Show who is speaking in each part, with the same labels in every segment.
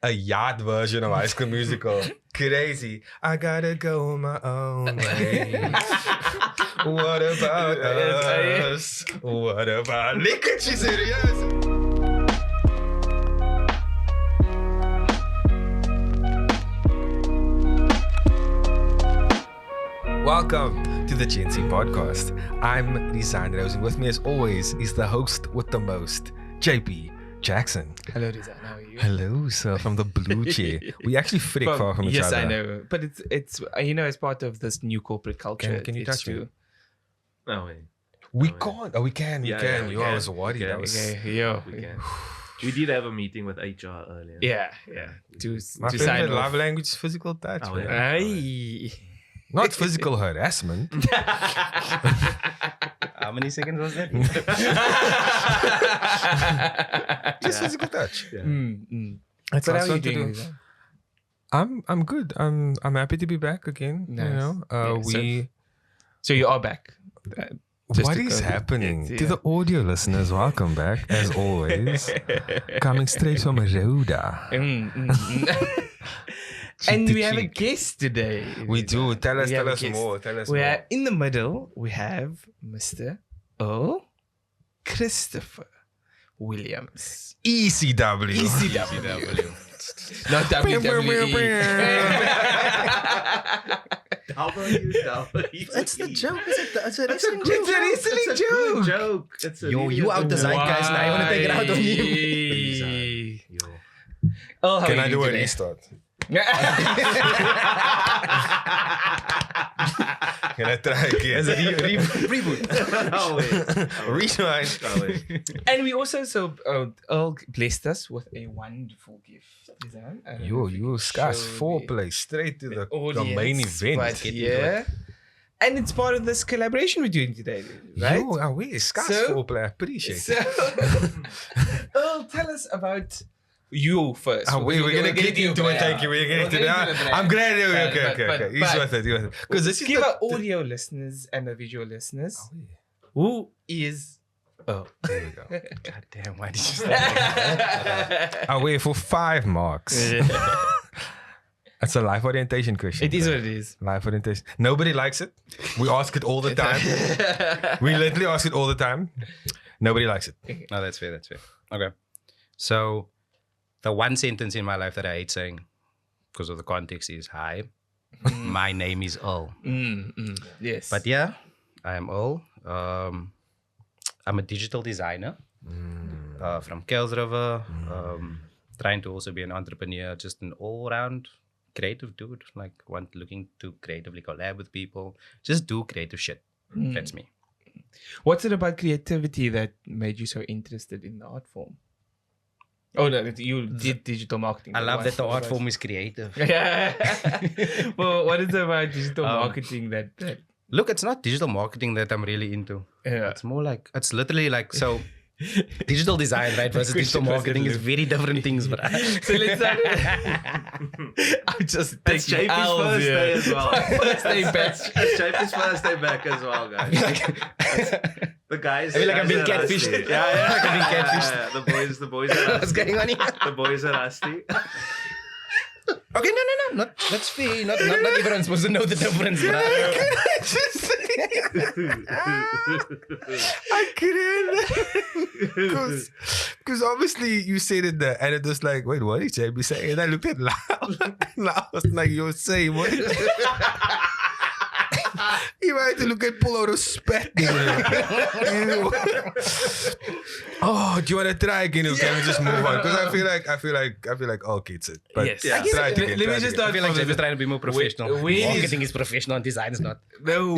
Speaker 1: a Yaardt version of High School Musical. Crazy. I gotta go my own way. What about us? What about... Likkertje, serieus? Welcome to the Gen Z podcast. I'm Rizaan, and with me as always is the host with the most, JP Jackson.
Speaker 2: Hello, Rizaan. How are you?
Speaker 1: Hello, sir, from the blue chair. We actually freak far from each other.
Speaker 2: Yes, I know. But it's as part of this new corporate culture.
Speaker 1: Can you touch me?
Speaker 3: No way.
Speaker 1: We can't. Oh, we can. We can.
Speaker 3: we
Speaker 1: I
Speaker 3: can.
Speaker 1: was worried.
Speaker 3: We
Speaker 1: That
Speaker 3: can.
Speaker 1: was...
Speaker 2: Okay, yo.
Speaker 3: We can. We did have a meeting with HR earlier.
Speaker 2: Yeah. To
Speaker 1: My
Speaker 2: sign
Speaker 1: favorite
Speaker 2: off.
Speaker 1: love language is physical touch.
Speaker 3: Oh,
Speaker 1: man.
Speaker 3: yeah.
Speaker 2: Aye.
Speaker 1: Not physical harassment.
Speaker 4: How many seconds was that?
Speaker 1: Just physical touch.
Speaker 3: Yeah.
Speaker 1: That's
Speaker 2: But how
Speaker 1: also
Speaker 2: are you
Speaker 1: to
Speaker 2: doing,
Speaker 1: do-
Speaker 2: Rizaan?
Speaker 1: I'm good. I'm happy to be back again.
Speaker 2: Nice.
Speaker 1: You know,
Speaker 2: Yeah, So you are back. Just
Speaker 1: what
Speaker 2: to
Speaker 1: is
Speaker 2: go-
Speaker 1: happening
Speaker 2: Yeah.
Speaker 1: to the audio listeners? Welcome back, as always. Coming straight from Roda.
Speaker 2: And
Speaker 1: to
Speaker 2: we have a
Speaker 1: cheek.
Speaker 2: guest today.
Speaker 1: We do. Tell us
Speaker 2: We have a
Speaker 1: more.
Speaker 2: guest.
Speaker 1: Tell us
Speaker 2: We
Speaker 1: more.
Speaker 2: are in the middle. We have Mr. Earle Christopher Williams.
Speaker 1: ECW.
Speaker 2: ECW. Not WWE.
Speaker 4: That's the joke. It's a wrestling
Speaker 2: It's a wrestling joke.
Speaker 3: joke. It's a
Speaker 4: Yo,
Speaker 3: really
Speaker 4: you out the
Speaker 3: good
Speaker 4: zeitgeist now. I want to take it out on you.
Speaker 2: you.
Speaker 3: Yo.
Speaker 2: Oh, how
Speaker 1: Can
Speaker 2: are
Speaker 1: I
Speaker 2: you
Speaker 1: do a
Speaker 2: today?
Speaker 1: restart? Can I try again?
Speaker 4: As a reboot.
Speaker 3: No way.
Speaker 1: Rewind.
Speaker 3: No way.
Speaker 2: And we also, Earl blessed us with a wonderful gift. Rizaan. I don't know if
Speaker 1: You
Speaker 2: can
Speaker 1: Scott's
Speaker 2: show
Speaker 1: foreplay straight to the main
Speaker 2: audience,
Speaker 1: event.
Speaker 2: but yeah. And it's part of this collaboration we're doing today, right?
Speaker 1: Yo, we Scott's
Speaker 2: So-
Speaker 1: foreplay. I appreciate
Speaker 2: So,
Speaker 1: it.
Speaker 2: Earl, tell us about you first.
Speaker 1: We're gonna get into it. Thank you. We're getting into that. I'm glad. Okay. He's with it. Because this is
Speaker 2: give
Speaker 1: the-
Speaker 2: our audio listeners and the visual listeners
Speaker 1: Oh, yeah.
Speaker 2: who is Earl.
Speaker 1: There we go.
Speaker 4: God damn, why did you start?
Speaker 1: Away for 5 marks. That's a life orientation question.
Speaker 2: It is what it is.
Speaker 1: Life orientation. Nobody likes it. We ask it all the time. We literally ask it all the time. Nobody likes it.
Speaker 4: No, that's fair. Okay. So, the one sentence in my life that I hate saying because of the context is, hi, my name is Earle.
Speaker 2: Yes.
Speaker 4: But yeah, I am Earle. I'm a digital designer from Kells River. Trying to also be an entrepreneur, just an all-round creative dude. Like, looking to creatively collab with people. Just do creative shit. That's me.
Speaker 2: What's it about creativity that made you so interested in the art form? Oh, no, you did digital marketing.
Speaker 4: I love that the art form is creative.
Speaker 2: Yeah. Well, what is it about digital marketing that
Speaker 4: Look, it's not digital marketing that I'm really into.
Speaker 2: yeah.
Speaker 4: It's more like, it's literally like, so digital design, right, versus digital
Speaker 2: question was
Speaker 4: marketing is very different things, bro.
Speaker 2: So let's start. I'm just
Speaker 3: That's
Speaker 2: taking
Speaker 3: JP's
Speaker 2: L's
Speaker 3: first
Speaker 2: here.
Speaker 3: day as well.
Speaker 2: First day back.
Speaker 3: That's JP's first day back as well, guys. The guys.
Speaker 4: I feel like I'm being
Speaker 3: guys are rusty.
Speaker 4: catfished.
Speaker 3: Yeah.
Speaker 4: Like I'm being catfished.
Speaker 3: Yeah. The boys are
Speaker 4: What's
Speaker 3: rusty.
Speaker 4: going on here?
Speaker 3: The boys are rusty.
Speaker 4: Okay, no. That's fair. Not everyone's supposed to know the difference, bro.
Speaker 1: I couldn't. Because obviously you said it there, and it was like, wait, what did JB say? And I looked at Lau. Lau was like, you're saying what? You had to look at pull out a spat. Oh, do you want to try again? Or can we just move on? Because I feel like okay, it's it. But
Speaker 2: Yes.
Speaker 3: Yeah.
Speaker 1: try it again.
Speaker 2: Let me
Speaker 1: try it
Speaker 2: just
Speaker 1: again.
Speaker 2: start
Speaker 4: I feel like
Speaker 2: from
Speaker 4: JP's trying to be more professional.
Speaker 2: Where
Speaker 4: Marketing is professional and design is not.
Speaker 2: No,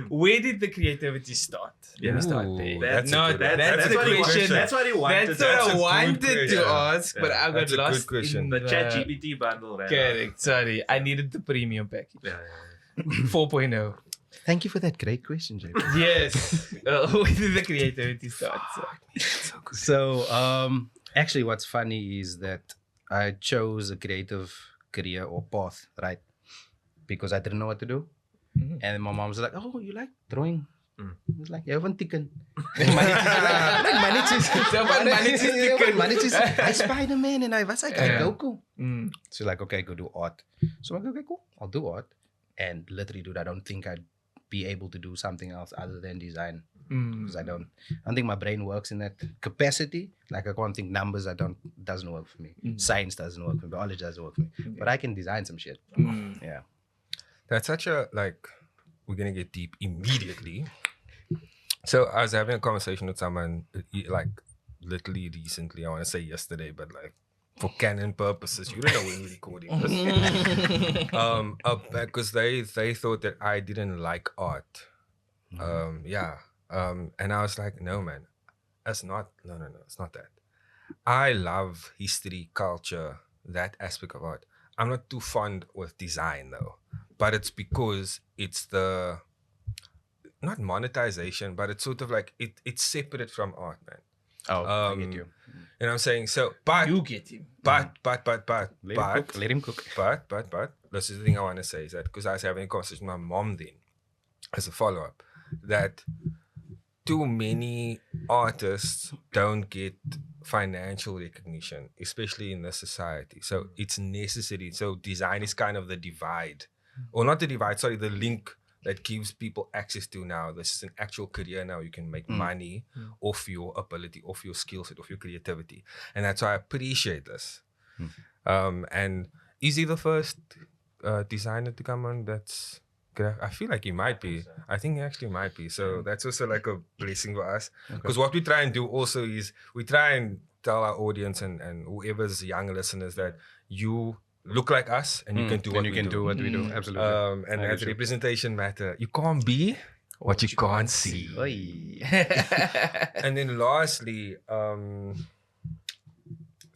Speaker 2: where did the creativity start? Let me start there.
Speaker 1: That's
Speaker 2: no,
Speaker 1: a good-
Speaker 2: that's
Speaker 1: a
Speaker 2: the
Speaker 1: good
Speaker 2: question.
Speaker 3: That's what he wanted.
Speaker 2: That's what
Speaker 1: That's a
Speaker 2: I
Speaker 1: good
Speaker 2: wanted
Speaker 1: question.
Speaker 2: to ask, but I got
Speaker 1: That's a good
Speaker 2: lost
Speaker 1: question.
Speaker 2: in
Speaker 3: The ChatGPT bundle, right?
Speaker 2: Correct. Sorry, I needed the premium package.
Speaker 3: Yeah.
Speaker 2: 4.0.
Speaker 4: Thank you for that great question, JP.
Speaker 2: Yes. Where did the creativity start?
Speaker 4: So, actually, what's funny is that I chose a creative career or path, right? Because I didn't know what to do.
Speaker 2: Mhm.
Speaker 4: And my mom was like, oh, you like drawing He was like, "You haven't taken I Spider-Man and I was like, I Goku." So like, okay, go do art. So I'm like, okay, cool. I'll do art. And literally, dude, I don't think I'd be able to do something else other than design. Because I don't think my brain works in that capacity. Like I can't think numbers. Doesn't work for me. Science doesn't work for me. Biology doesn't work for me. But I can design some shit. Yeah.
Speaker 1: That's such a, like, we're going to get deep immediately. So I was having a conversation with someone, like, literally recently. I want to say yesterday, but like, for canon purposes, you don't know when we're recording this. Because they thought that I didn't like art. And I was like, no, man, it's not that. I love history, culture, that aspect of art. I'm not too fond with design though, but it's because it's the, not monetization, but it's sort of like, it's separate from art, man.
Speaker 4: I get you.
Speaker 1: You know what I'm saying? So, but
Speaker 2: You get him.
Speaker 1: But
Speaker 4: Let him cook.
Speaker 1: But this is the thing I want to say is that because I was having a conversation with my mom then, as a follow-up, that too many artists don't get financial recognition, especially in this society. So it's necessary. So design is kind of the divide, or not the divide, sorry, the link that gives people access to now. This is an actual career now. You can make money off your ability, off your skill set, off your creativity. And that's why I appreciate this. And is he the first designer to come on that's... I feel like he might be. I think he actually might be. So that's also like a blessing for us. Because what we try and do also is we try and tell our audience and whoever's young listeners that you look like us and you can do what we do.
Speaker 4: do what we do. Absolutely.
Speaker 1: And that's representation matter. You can't be what you can't see. And then lastly,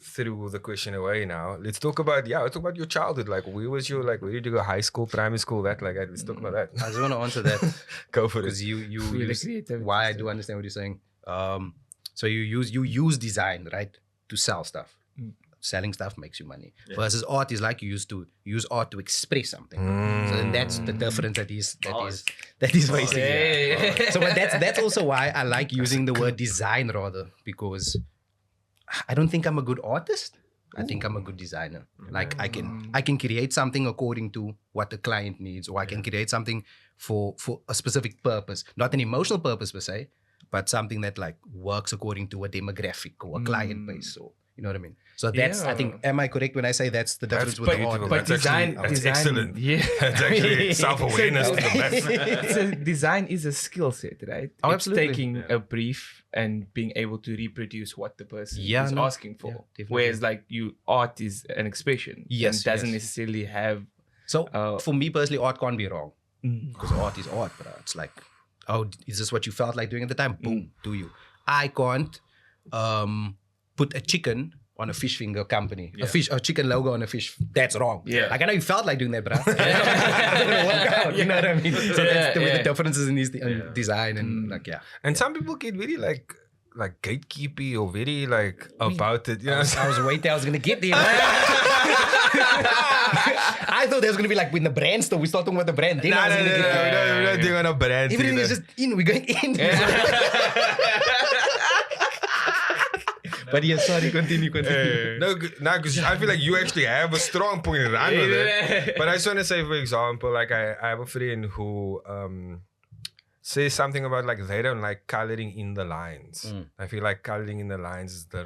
Speaker 1: threw the question away now. Let's talk about your childhood. Like, where was your, like, where did you go? High school, primary school, that? Like, let's talk about that.
Speaker 4: I just want to answer that.
Speaker 1: Go for it.
Speaker 4: Because you why I do understand what you're saying. So you use design, right, to sell stuff. Selling stuff makes you money. Versus art is like you use art to express something. So then that's the difference that is basically. So but that's also why I like using the word design rather, because I don't think I'm a good artist. I think I'm a good designer. Like I can create something according to what the client needs, or I can create something for a specific purpose, not an emotional purpose per se, but something that like works according to a demographic or a client base. So you know what I mean? So that's, I think, am I correct when I say that's the difference with the art?
Speaker 2: But design,
Speaker 1: excellent.
Speaker 2: Yeah.
Speaker 1: That's actually self-awareness to the best.
Speaker 2: So design is a skill set, right?
Speaker 4: Oh,
Speaker 2: it's
Speaker 4: absolutely.
Speaker 2: taking a brief and being able to reproduce what the person is asking for.
Speaker 4: Definitely.
Speaker 2: Whereas like art is an expression.
Speaker 4: Yes,
Speaker 2: and doesn't necessarily have...
Speaker 4: So for me personally, art can't be wrong. Because art is art, bro. It's like, oh, is this what you felt like doing at the time? Boom, do you? I can't put a chicken on a fish finger company, a chicken logo on a fish. That's wrong.
Speaker 2: Yeah.
Speaker 4: Like I know you felt like doing that, but it's not gonna work out. You know what I mean? So that's the differences in these design and
Speaker 1: And some people get very like gatekeepy or very like about it. You know?
Speaker 4: I was waiting. I was gonna get there. I thought there was gonna be like with the brand stuff. We start talking about the brand. Then
Speaker 1: we're not doing a brand.
Speaker 4: Everything is just in. We're going in. But yes, sorry, continue.
Speaker 1: No, because I feel like you actually have a strong point and run with it. But I just want to say, for example, like I have a friend who says something about like they don't like coloring in the lines. I feel like coloring in the lines is a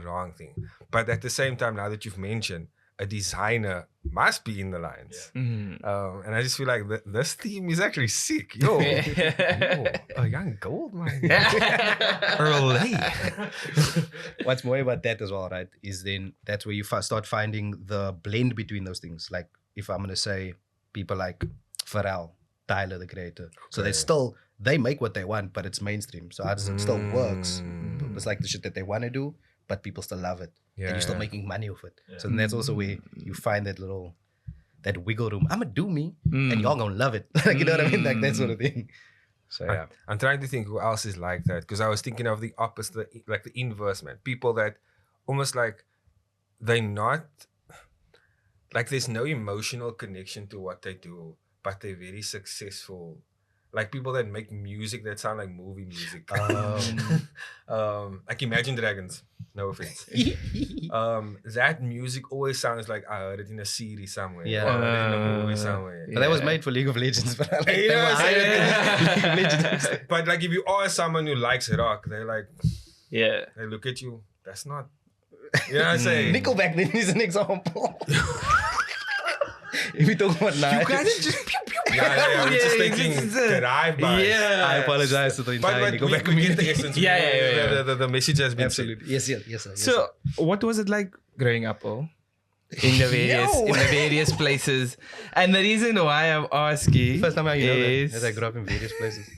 Speaker 1: wrong thing. But at the same time, now that you've mentioned, a designer must be in the lines. And I just feel like this theme is actually sick. Yo, a young gold mine. Earle.
Speaker 4: What's more about that as well, right, is then that's where you start finding the blend between those things. Like if I'm going to say people like Pharrell, Tyler, the creator. So they make what they want, but it's mainstream. So it still works. It's like the shit that they want to do, but people still love it. And you're still making money off it. So then that's also where you find that wiggle room. I'm going to do me, and y'all going to love it. Like, you know what I mean? Like that sort of thing. So yeah.
Speaker 1: I'm trying to think who else is like that. Because I was thinking of the opposite, like the inverse, man. People that almost like they're not, like there's no emotional connection to what they do, but they're very successful like people that make music that sound like movie music. Like Imagine Dragons. No offense. That music always sounds like I heard it in a series somewhere.
Speaker 4: Yeah.
Speaker 1: Or I heard it in a movie somewhere.
Speaker 4: But that was made for League of Legends. But like,
Speaker 1: You know what I'm saying?
Speaker 4: League of Legends.
Speaker 1: But like if you are someone who likes rock, they're like,
Speaker 2: Yeah.
Speaker 1: they look at you. That's not. You know what I'm saying?
Speaker 4: Nickelback then is an example. If we talk about now,
Speaker 1: just. Yeah. We're just thinking drive-by.
Speaker 2: Yeah.
Speaker 4: I apologize to the entire
Speaker 1: But
Speaker 4: Nickelback
Speaker 1: we get the
Speaker 4: community.
Speaker 1: essence.
Speaker 2: Yeah.
Speaker 1: The message has been said.
Speaker 4: Absolutely. Yes, sir.
Speaker 2: So, what was it like growing up, Earle? In the various places, and the reason why I'm asking
Speaker 4: First time I know
Speaker 2: is
Speaker 4: that I grew up in various places.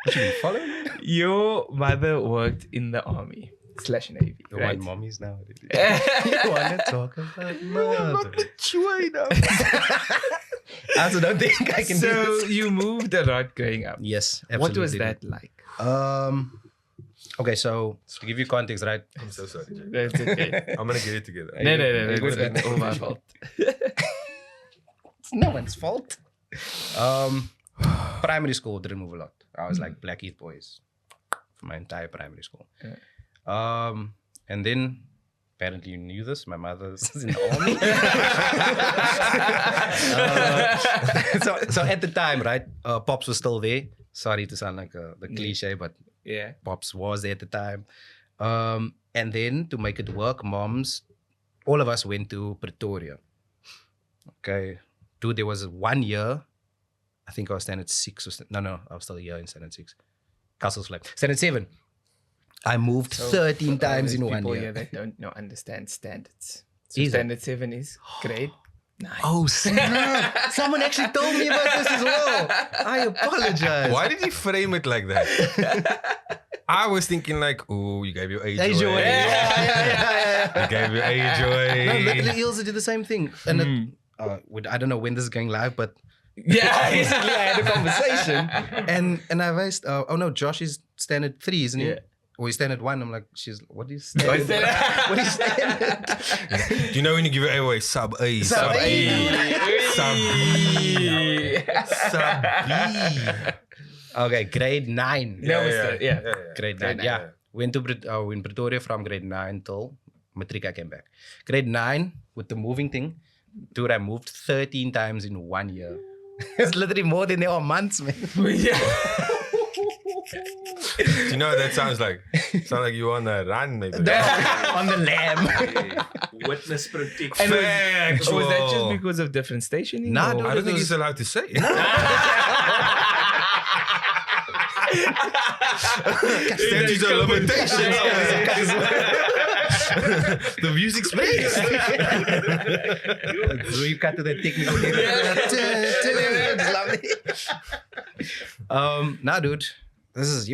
Speaker 4: What you been following?
Speaker 2: your mother worked in the army / Navy,
Speaker 4: You
Speaker 2: right?
Speaker 4: want mommies now? You want to talk about mother? I also don't think I can do
Speaker 2: So
Speaker 4: this.
Speaker 2: you moved a lot growing up.
Speaker 4: Yes, absolutely.
Speaker 2: What was that like?
Speaker 4: Okay, so to give you context, right?
Speaker 1: I'm so sorry, Jay.
Speaker 2: That's okay.
Speaker 1: I'm gonna get it together.
Speaker 2: No,
Speaker 4: good,
Speaker 2: it's all my fault.
Speaker 4: It's no one's fault. Primary school didn't move a lot. I was like Blackheath boys for my entire primary school. And then apparently you knew this. My mother's in the army. So at the time, right, Pops was still there. Sorry to sound like the cliche, but
Speaker 2: Yeah.
Speaker 4: Pops was there at the time. And then to make it work, all of us went to Pretoria. Okay. Dude, there was 1 year, I think I was standard 6 or no, I was still a year in standard 6. Castle's Flag. Standard 7. I moved 13 times in 1
Speaker 2: People
Speaker 4: year.
Speaker 2: here that don't understand standards. So
Speaker 4: Is it?
Speaker 2: standard 7 is grade 9.
Speaker 4: Oh, snap. Someone actually told me about this as well. I apologize.
Speaker 1: Why did you frame it like that? I was thinking like, oh, you gave your age
Speaker 4: Age
Speaker 1: away.
Speaker 4: away. Yeah.
Speaker 1: You gave your age away.
Speaker 4: No, literally, he also did the same thing. And I don't know when this is going live, but
Speaker 2: Yeah.
Speaker 4: recently I had a conversation. And I asked, oh no, Josh is standard 3, isn't he?
Speaker 2: Yeah.
Speaker 4: Or he's standard 1. I'm like, what is standard? What is standard?
Speaker 1: Do you know when you give it away? Sub A.
Speaker 4: Sub A.
Speaker 1: Sub B. Sub B.
Speaker 4: Okay, grade 9.
Speaker 2: Yeah.
Speaker 4: Grade 9,
Speaker 2: Grade 9,
Speaker 4: yeah. Went to in Pretoria from grade 9 till matric I came back. Grade 9, with the moving thing, dude, I moved 13 times in 1 year. It's literally more than there are months, man.
Speaker 1: Do you know what that sounds like? Sounds like you on the run, maybe.
Speaker 4: On the lamb.
Speaker 3: Witness protection.
Speaker 2: And
Speaker 1: Factual.
Speaker 2: was that just because of different stationing?
Speaker 4: Nah,
Speaker 2: or-
Speaker 4: dude,
Speaker 1: I don't think
Speaker 4: was-
Speaker 1: he's allowed to say it. Statutes of limitations. The music's space.
Speaker 4: So you cut to the technical. Nah, dude, this is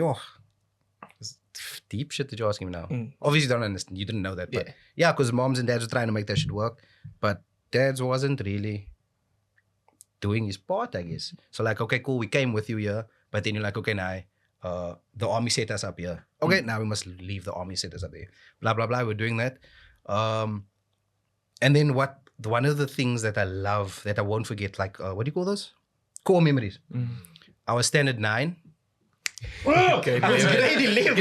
Speaker 4: deep shit that you're asking me now. Obviously, you don't understand. You didn't know that, but yeah, because moms and dads were trying to make that shit work, but dads wasn't really doing his part, I guess. So like, okay, cool, we came with you here, but then you're like, okay, now the army set us up here. Okay, now we must leave the army set us up there. Blah blah blah. We're doing that, and then one of the things that I love that I won't forget, like what do you call those? Core memories. I was standard 9.
Speaker 2: Okay,
Speaker 4: I was grade 11.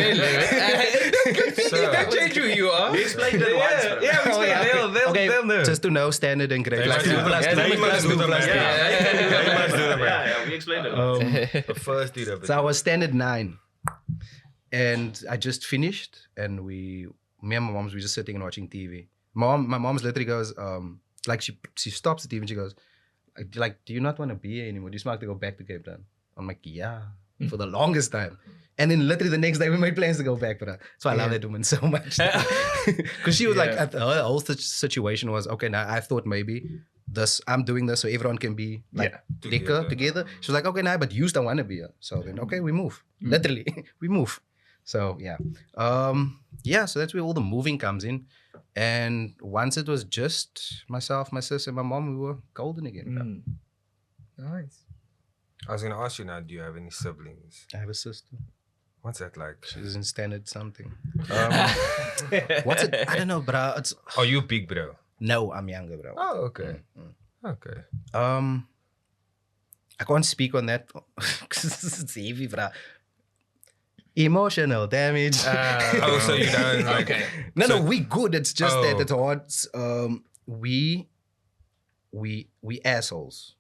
Speaker 2: Don't change who you are.
Speaker 3: We explained it once, bro.
Speaker 2: Yeah, we explained. They'll know.
Speaker 4: Just to know standard and grade.
Speaker 1: They
Speaker 4: Like
Speaker 1: must
Speaker 4: 2 plus 2.
Speaker 1: they must do the math. They must do the math.
Speaker 3: Yeah, we explained it.
Speaker 1: The first dude of it.
Speaker 4: So I was standard 9. And I just finished, and me and my mom's, we just sitting and watching TV. My mom's literally goes, like she stops the TV and she goes, like, do you not want to be here anymore? Do you just want to go back to Cape Town? I'm like, yeah, for the longest time. And then literally the next day we made plans to go back, bro. So I love that woman so much. Because she was like, her whole situation was, okay, now I thought maybe I'm doing this so everyone can be like together. She was like, okay, now, but you don't want to be here. So then, okay, we move. Literally, we move. So yeah. So that's where all the moving comes in. And once it was just myself, my sister, and my mom, we were golden again.
Speaker 2: Nice.
Speaker 1: I was going to ask you now, do you have any siblings?
Speaker 4: I have a sister.
Speaker 1: What's that like?
Speaker 4: She's in standard something. What's it? I don't know, bro. It's
Speaker 1: Are you big, bro?
Speaker 4: no, I'm younger, bro.
Speaker 1: Oh, okay. Okay.
Speaker 4: I can't speak on that. It's heavy, bruh. Emotional damage.
Speaker 1: Oh, so you don't like.
Speaker 2: Okay.
Speaker 4: No, we good. It's just that
Speaker 1: Oh.
Speaker 4: it's hard. We assholes.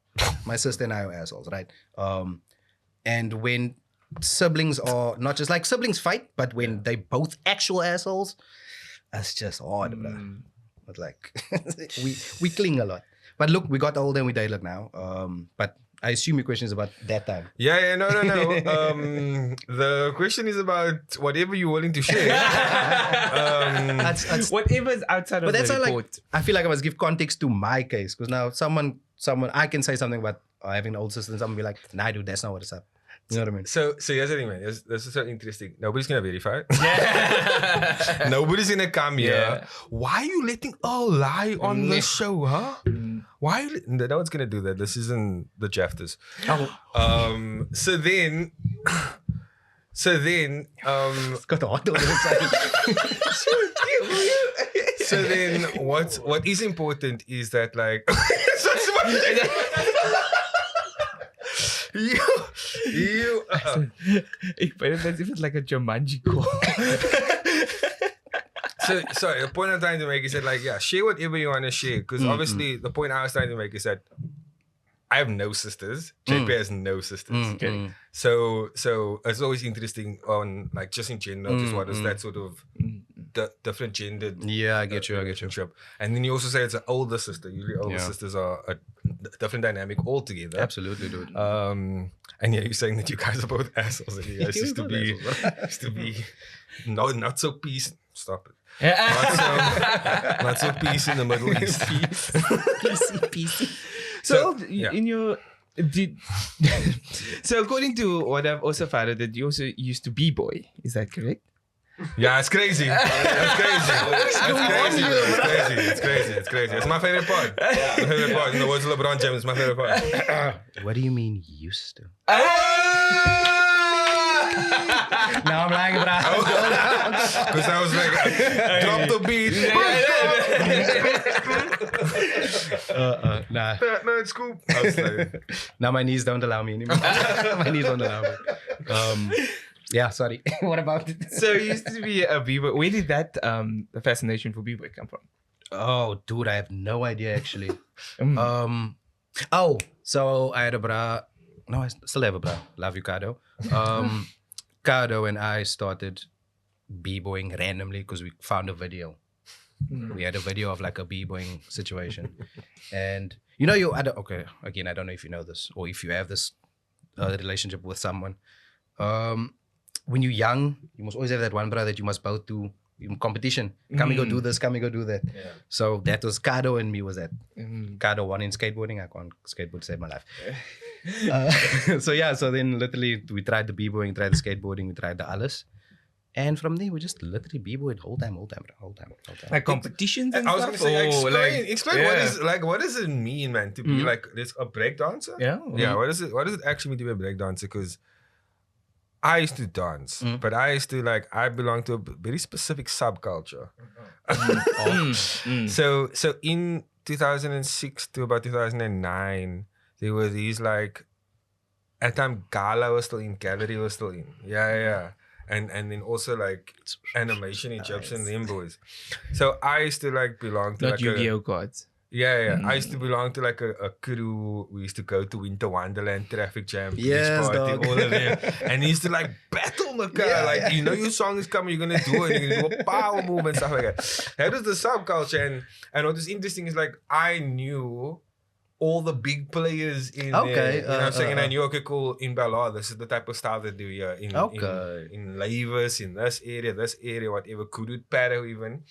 Speaker 4: My sister and I are assholes, right? And when siblings are not just like siblings fight, but when they both actual assholes, that's just hard, bruh. But like we cling a lot. But look, we got older and we dialogue now. But I assume your question is about that time.
Speaker 1: Yeah, no. The question is about whatever you're willing to share.
Speaker 4: That's
Speaker 2: Whatever is outside
Speaker 4: But
Speaker 2: of
Speaker 4: that's
Speaker 2: the
Speaker 4: not like
Speaker 2: report.
Speaker 4: I feel like I must give context to my case because now someone I can say something about having an old sister and someone be like, nah, dude, that's not what it's up. You know what I mean?
Speaker 1: So here's the thing, man. This is so interesting. Nobody's gonna verify it. Nobody's gonna come here.
Speaker 2: Yeah.
Speaker 1: Why are you letting all lie on the show, huh? Why? No one's gonna do that. This isn't the Jafters. So then,
Speaker 4: It's got the hot on the inside.
Speaker 1: so then, what is important is that like. You
Speaker 2: But that's if it's like a Jumanji call.
Speaker 1: So sorry, the point I'm trying to make is that like, yeah, share whatever you want to share. Because obviously the point I was trying to make is that I have no sisters. JP has no sisters.
Speaker 2: Okay.
Speaker 1: So it's always interesting on like just in general, just what is that sort of the different gendered
Speaker 4: Yeah, I get you.
Speaker 1: relationship. And then you also say it's an older sister. Usually older sisters are a different dynamic altogether.
Speaker 4: Absolutely, dude.
Speaker 1: And yeah, you're saying that you guys are both assholes and you guys used to be not so peace. Stop it. Not so peace in the Middle East.
Speaker 4: PC.
Speaker 2: So,
Speaker 1: yeah.
Speaker 2: in your so according to what I've also found out that you also used to b-boy. Is that correct?
Speaker 1: Yeah, it's crazy. It's crazy. It's my favorite part. My favorite part. In the words of LeBron James, it's my favorite part.
Speaker 4: What do you mean used to? No, I'm lying, bro.
Speaker 1: Because I was like, drop the beat.
Speaker 4: Nah.
Speaker 1: Batman scoop. I was like,
Speaker 4: Now my knees don't allow me anymore. My knees don't allow me. Yeah, sorry. What about it?
Speaker 2: So you used to be a b-boy. Where did that the fascination for b-boy come from?
Speaker 4: Oh, dude, I have no idea actually.
Speaker 2: Mm.
Speaker 4: So I had a bra. No, I still have a bra. Love you, Kado. Kado and I started b-boying randomly because we found a video. We had a video of like a b-boying situation. And you know, okay, again, I don't know if you know this or if you have this relationship with someone. When you're young, you must always have that one brother that you must both do in competition. Come and go do this, come and go do that.
Speaker 1: Yeah.
Speaker 4: So that was Kado and me was that. Kado won in skateboarding. I can't skateboard to save my life. So then literally we tried the b-boying, tried the skateboarding, we tried the alles. And from there we just literally b-boyed whole time.
Speaker 2: Like competitions and
Speaker 1: I was
Speaker 2: stuff?
Speaker 1: gonna say,
Speaker 2: Or
Speaker 1: explain what does it mean, man, to be like this a breakdancer?
Speaker 2: Yeah.
Speaker 1: Yeah, what does it actually mean to be a breakdancer? Because I used to dance, but I belong to a very specific subculture. So in 2006 to about 2009, there were these like, at the time Gala was still in, Gallery was still in. Yeah. And then also like animation Egyptian them boys. So I used to like belong to
Speaker 2: Not
Speaker 1: like
Speaker 2: Yu-Gi-Oh cards.
Speaker 1: Yeah. I used to belong to like a crew. We used to go to Winter Wonderland, Traffic Jam, Beach
Speaker 4: Yes,
Speaker 1: Party,
Speaker 4: dog.
Speaker 1: all of them. And he used to like battle Maka. You know your song is coming, you're gonna do it, you're gonna do a power move and stuff like that. That was the subculture. And what was interesting is like I knew all the big players in there. You know what I'm saying? And I knew, okay, cool, in Ballard, this is the type of style they do here. In Lavers, in this area, whatever, Kudut Paro even.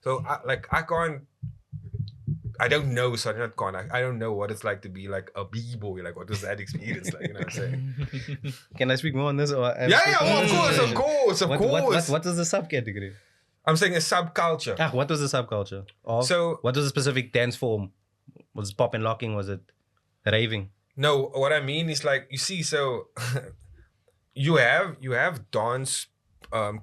Speaker 1: So I don't know, sorry, not con. I don't know what it's like to be like a b-boy. Like, what was that experience like? You know what I'm saying?
Speaker 4: Can I speak more on this? Or
Speaker 1: Of course.
Speaker 4: What is the subcategory?
Speaker 1: I'm saying a subculture.
Speaker 4: What was the subculture?
Speaker 1: So,
Speaker 4: what was the specific dance form? Was it pop and locking? Was it raving?
Speaker 1: No, what I mean is like, you see, so you have dance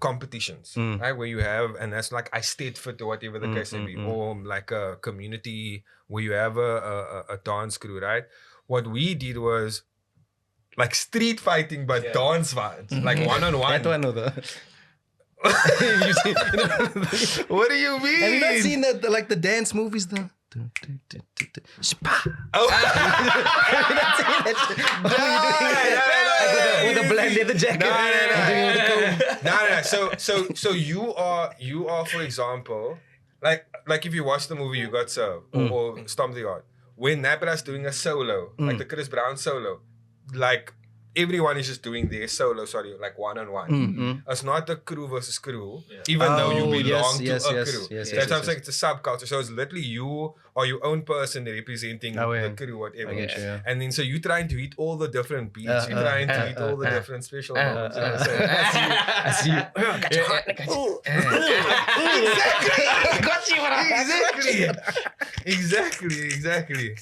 Speaker 1: competitions, right? Where you have, and that's like I stayed fit or whatever the case may be, or like a community where you have a dance crew, right? what we did was like street fighting, but dance fights, like one-on-one.
Speaker 4: That one or the...
Speaker 1: What do you mean?
Speaker 4: Have you not seen the dance movies though?
Speaker 1: Oh.
Speaker 4: Have you not seen that shit? With a black leather jacket.
Speaker 1: No. So you are, for example, like if you watch the movie You Got Served or Stomp the Yard, when Nabra's doing a solo, like the Chris Brown solo, like everyone is just doing their solo, like one-on-one. It's not the crew versus crew, even though you belong to a crew. That's why I'm saying it's a subculture. So it's literally you or your own person representing the crew, whatever. And then so you're trying to hit all the different beats. You're trying to hit all the different special moments. I see you. Got your heart. Exactly.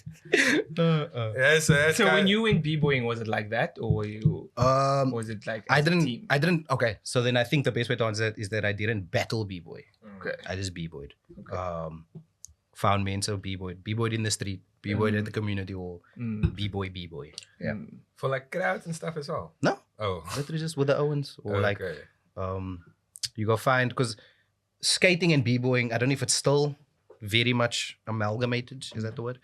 Speaker 2: So when you went b-boying, was it like that, or were you? Was it like
Speaker 4: I
Speaker 2: as a team?
Speaker 4: didn't. Okay, so then I think the best way to answer it is that I didn't battle b-boy.
Speaker 2: Okay.
Speaker 4: I just b-boyed. Found men, so b-boyed in the street, b-boyed at the community hall, b-boy. Yeah.
Speaker 1: For like crowds and stuff as well.
Speaker 4: No.
Speaker 1: Oh.
Speaker 4: Literally just with the Owens or like
Speaker 1: Okay.
Speaker 4: you go find, because skating and b-boying, I don't know if it's still very much amalgamated, is that the word?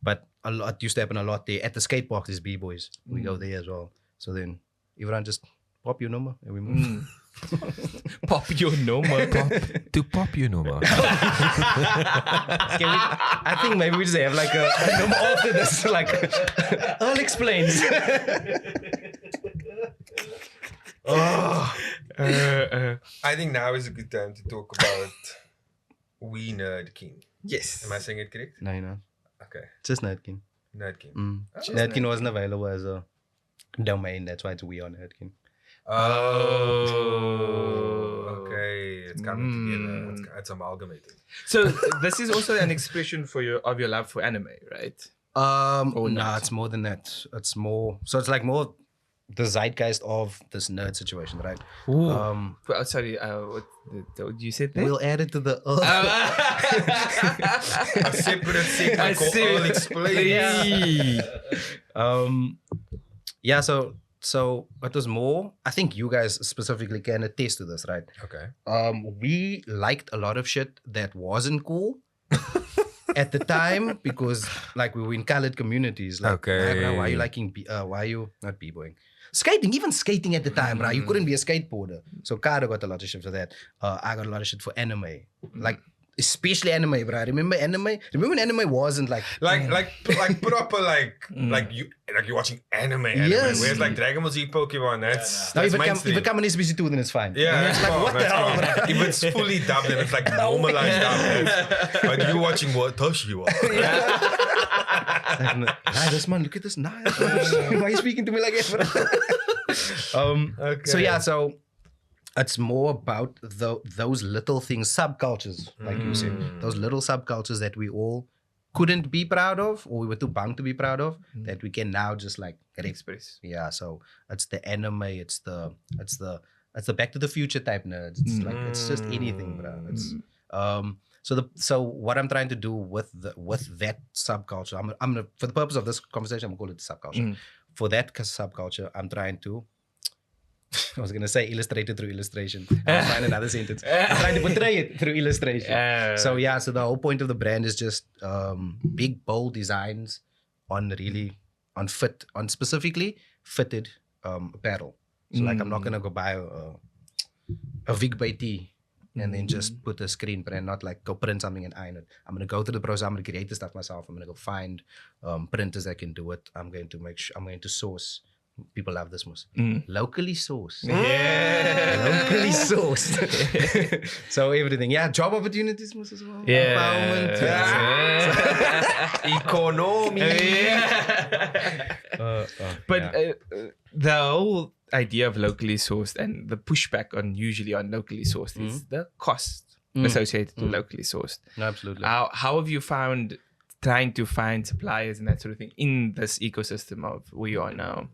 Speaker 4: But a lot used to happen a lot there. At the skate park, there's b-boys. We go there as well. So then everyone just pop your number and we move.
Speaker 2: Pop your number.
Speaker 1: Pop your number.
Speaker 4: I think maybe we just have like a number after this, like Earl explains.
Speaker 1: I think now is a good time to talk about We Nerd Kin.
Speaker 2: Yes.
Speaker 1: Am I saying it correct?
Speaker 4: No, you're not.
Speaker 1: Okay.
Speaker 4: Just Nerd Kin.
Speaker 1: Nerd Kin.
Speaker 4: Nerd Kin wasn't available as a domain. That's why it's We on Nerd Kin.
Speaker 1: Oh. Okay. It's coming together. It's amalgamated.
Speaker 2: So this is also an expression of your love for anime, right?
Speaker 4: No,
Speaker 2: not?
Speaker 4: it's more than that. It's more. So it's like more the zeitgeist of this nerd situation, right?
Speaker 2: Sorry, what you said there?
Speaker 4: We'll add it to the.
Speaker 1: A separate segment called Earle Explains.
Speaker 4: Yeah. So it was more. I think you guys specifically can attest to this, right?
Speaker 1: Okay.
Speaker 4: We liked a lot of shit that wasn't cool. At the time, because like we were in colored communities, like,
Speaker 1: Okay.
Speaker 4: Why are you liking? Why are you not b-boying? Skating, even skating at the time, right? You couldn't be a skateboarder. So Kara got a lot of shit for that. I got a lot of shit for anime, like especially anime, bro. Remember anime? Remember when anime wasn't like
Speaker 1: proper like you're watching anime.
Speaker 4: Yes.
Speaker 1: Whereas like Dragon Ball Z, Pokemon, that's
Speaker 4: now if
Speaker 1: mainstream.
Speaker 4: it come on SBC 2, then it's fine.
Speaker 1: Yeah,
Speaker 4: it's like what the hell, bro?
Speaker 1: If it's fully dubbed, then it's like normalized dubbed. But you watching what Toshiwa.
Speaker 4: Nah, this man, look at this. Nah, why are you speaking to me like that, bro?
Speaker 1: Okay.
Speaker 4: So yeah, so it's more about those little things, subcultures, like you said, those little subcultures that we all couldn't be proud of, or we were too bummed to be proud of, that we can now just like
Speaker 2: express.
Speaker 4: Yeah, so it's the anime, it's the Back to the Future type nerds. It's like it's just anything, bro. It's so what I'm trying to do with that subculture, I'm gonna, for the purpose of this conversation, I'm gonna call it the subculture. For that subculture, I'm trying to. I was gonna say illustrated through illustration. I'll find another sentence. I'm trying to portray it through illustration. So the whole point of the brand is just big, bold designs on specifically fitted apparel. So like I'm not gonna go buy a Vic by tee and then just put a screen print, not like go print something and iron it. I'm gonna go to the process. I'm gonna create the stuff myself. I'm gonna go find printers that can do it. I'm going to make sure. I'm going to source. People love this most. Locally sourced.
Speaker 2: Yeah.
Speaker 4: Locally sourced. So everything. Yeah, job opportunities most as well.
Speaker 2: Yeah.
Speaker 4: Empowerment.
Speaker 1: Economy.
Speaker 2: But the whole idea of locally sourced and the pushback usually on locally sourced is the cost associated to locally sourced.
Speaker 4: No, absolutely.
Speaker 2: How have you found trying to find suppliers and that sort of thing in this ecosystem of where you are now?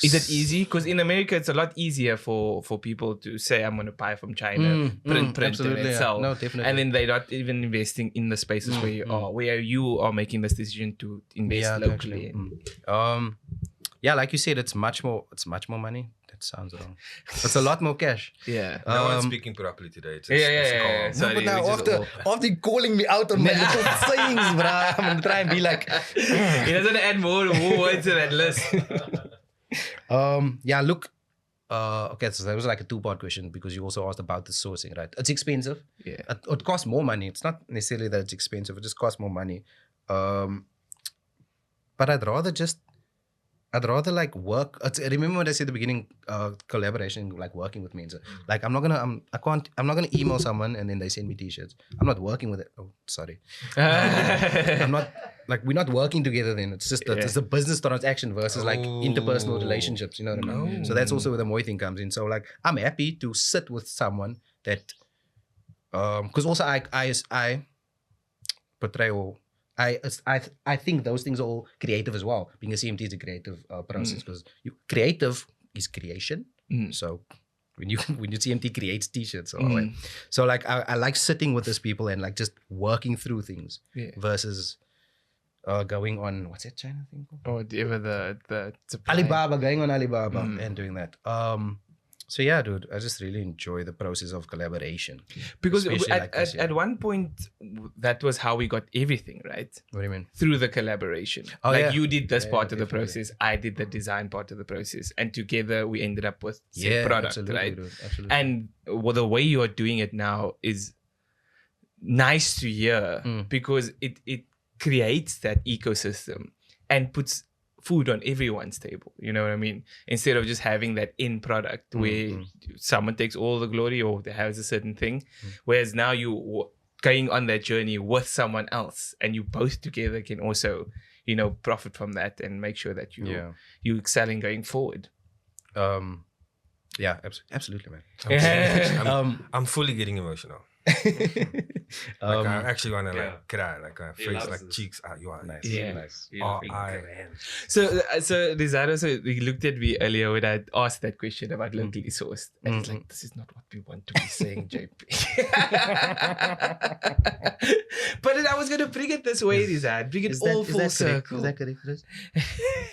Speaker 2: Is it easy? Because in America, it's a lot easier for people to say, I'm going to buy from China, print
Speaker 4: absolutely,
Speaker 2: and sell.
Speaker 4: No, definitely.
Speaker 2: And then they're not even investing in the spaces where you are making this decision to invest locally.
Speaker 4: Like you said, it's much more money. That sounds wrong. It's a lot more cash.
Speaker 2: Yeah.
Speaker 1: No one's speaking properly today. It's
Speaker 2: Yeah.
Speaker 1: calm.
Speaker 4: No, but now after you calling me out on my little sayings, bruh, I'm gonna try and be like,
Speaker 2: He doesn't add more words to that list.
Speaker 4: Look. Okay, so that was like a two-part question because you also asked about the sourcing, right? It's expensive.
Speaker 2: Yeah.
Speaker 4: It costs more money. It's not necessarily that it's expensive. It just costs more money. But I'd rather like work. Remember what I said at the beginning, collaboration, like working with me. So, like I'm not gonna email someone and then they send me t-shirts. I'm not working with it. Oh, sorry. I'm not like we're not working together then. It's just it's a business transaction versus like interpersonal relationships, you know what I mean? So that's also where the Moy thing comes in. So like I'm happy to sit with someone that because also I portray all I think those things are all creative as well. Being a CMT is a creative process because creative is creation. So when you CMT creates t-shirts, so like I like sitting with these people and like just working through things versus going on what's that China thing called?
Speaker 2: Or whatever the supply.
Speaker 4: Alibaba, going on Alibaba and doing that. So yeah, dude, I just really enjoy the process of collaboration.
Speaker 2: Because
Speaker 4: Especially
Speaker 2: at one point, that was how we got everything, right?
Speaker 4: What do you mean?
Speaker 2: Through the collaboration.
Speaker 4: Oh,
Speaker 2: like
Speaker 4: yeah.
Speaker 2: you did this part of the
Speaker 4: definitely.
Speaker 2: process, I did the design part of the process. And together we ended up with said
Speaker 4: Yeah,
Speaker 2: product,
Speaker 4: absolutely,
Speaker 2: right?
Speaker 4: dude, absolutely.
Speaker 2: And the way you're doing it now is nice to hear because it creates that ecosystem and puts food on everyone's table. You know what I mean? Instead of just having that end product where someone takes all the glory or has a certain thing. Whereas now you going on that journey with someone else and you both together can also, you know, profit from that and make sure that you excelling going forward.
Speaker 4: Yeah, absolutely, man.
Speaker 1: I'm fully getting emotional. Like I actually want to like cry, like face, like cheeks. You are nice.
Speaker 2: Yeah.
Speaker 4: Nice.
Speaker 2: So Rizaan, so he looked at me earlier when I asked that question about locally sourced. And he's like, this is not what we want to be saying, JP. But then I was going to bring it this way, Rizaan. Bring it all full circle.
Speaker 4: Is that correct? Is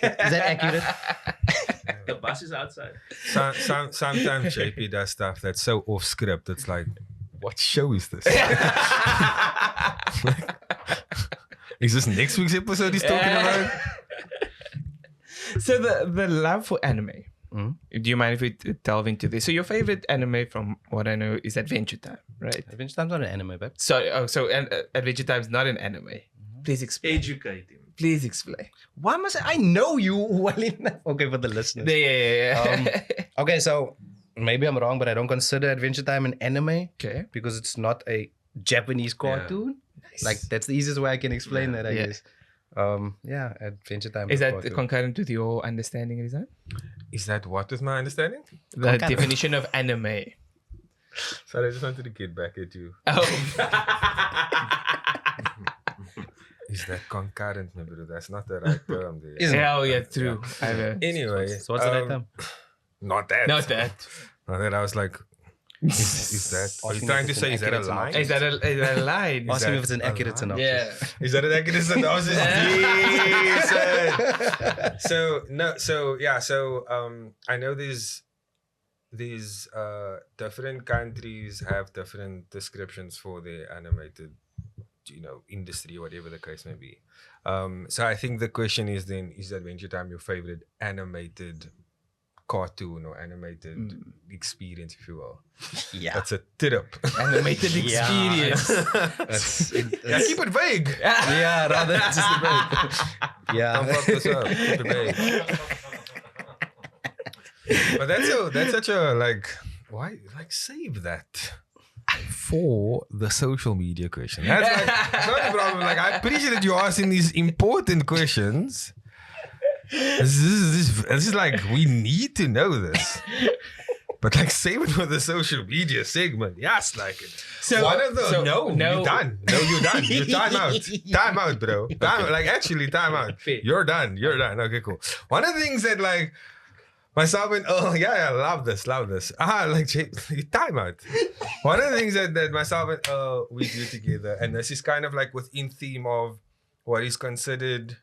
Speaker 4: that accurate?
Speaker 3: The bus is outside.
Speaker 1: Sometimes JP does stuff that's so off script. It's like, what show is this? Is this next week's episode he's talking about?
Speaker 2: So the love for anime. Do you mind if we delve into this? So your favorite anime, from what I know, is Adventure Time, right?
Speaker 4: Adventure Time's not an anime, babe.
Speaker 2: So Adventure Time is not an anime. Please explain.
Speaker 3: Educate him.
Speaker 2: Please explain.
Speaker 4: Why must I know you well enough? Okay, for the listeners.
Speaker 2: Yeah.
Speaker 4: Okay, so maybe I'm wrong, but I don't consider Adventure Time an anime
Speaker 2: Okay.
Speaker 4: because it's not a Japanese cartoon.
Speaker 2: Nice.
Speaker 4: Like that's the easiest way I can explain that, I guess. Adventure Time.
Speaker 2: Is that
Speaker 4: cartoon.
Speaker 2: concurrent with your understanding, Rizaan?
Speaker 1: Is that what is my understanding?
Speaker 2: The definition of anime.
Speaker 1: Sorry, I just wanted to get back at you.
Speaker 2: Oh.
Speaker 1: Is that concurrent, my brother? That's not the right term. There.
Speaker 4: Isn't it?
Speaker 2: Oh, yeah, true.
Speaker 1: Anyway,
Speaker 4: So what's the right term?
Speaker 1: Not that.
Speaker 2: Not that.
Speaker 1: Not that. I was like, is that? Are you
Speaker 4: Asking
Speaker 1: trying
Speaker 4: if
Speaker 1: to
Speaker 4: it's
Speaker 1: say
Speaker 4: an
Speaker 1: is that a
Speaker 4: accurate
Speaker 1: line?
Speaker 2: Is that a line?
Speaker 4: Ask him
Speaker 1: that
Speaker 4: if it's an
Speaker 1: a
Speaker 4: accurate
Speaker 1: line?
Speaker 4: synopsis.
Speaker 2: Yeah.
Speaker 1: Is that an accurate synopsis? Decent. So I know these different countries have different descriptions for their animated, industry, whatever the case may be. So I think the question is then, is Adventure Time your favorite animated cartoon or animated experience, if you will?
Speaker 4: Yeah.
Speaker 1: That's a tip.
Speaker 2: Animated experience.
Speaker 1: Keep it vague.
Speaker 4: Yeah, rather just a break.
Speaker 1: Don't
Speaker 4: Yeah.
Speaker 1: fuck this up. Keep it vague. But that's such a why save that for the social media question. That's that's not the problem. I appreciate that you're asking these important questions. This is we need to know this. But save it for the social media segment. Yes,
Speaker 2: So-
Speaker 1: one of the
Speaker 2: no.
Speaker 1: you're done. No, you're done. You time out. Time out, bro. Time out. Time out.
Speaker 2: Fair.
Speaker 1: You're done. Okay, cool. One of the things that Myself and I love this. Like time out. One of the things that myself and we do together, and this is kind of like within theme of what is considered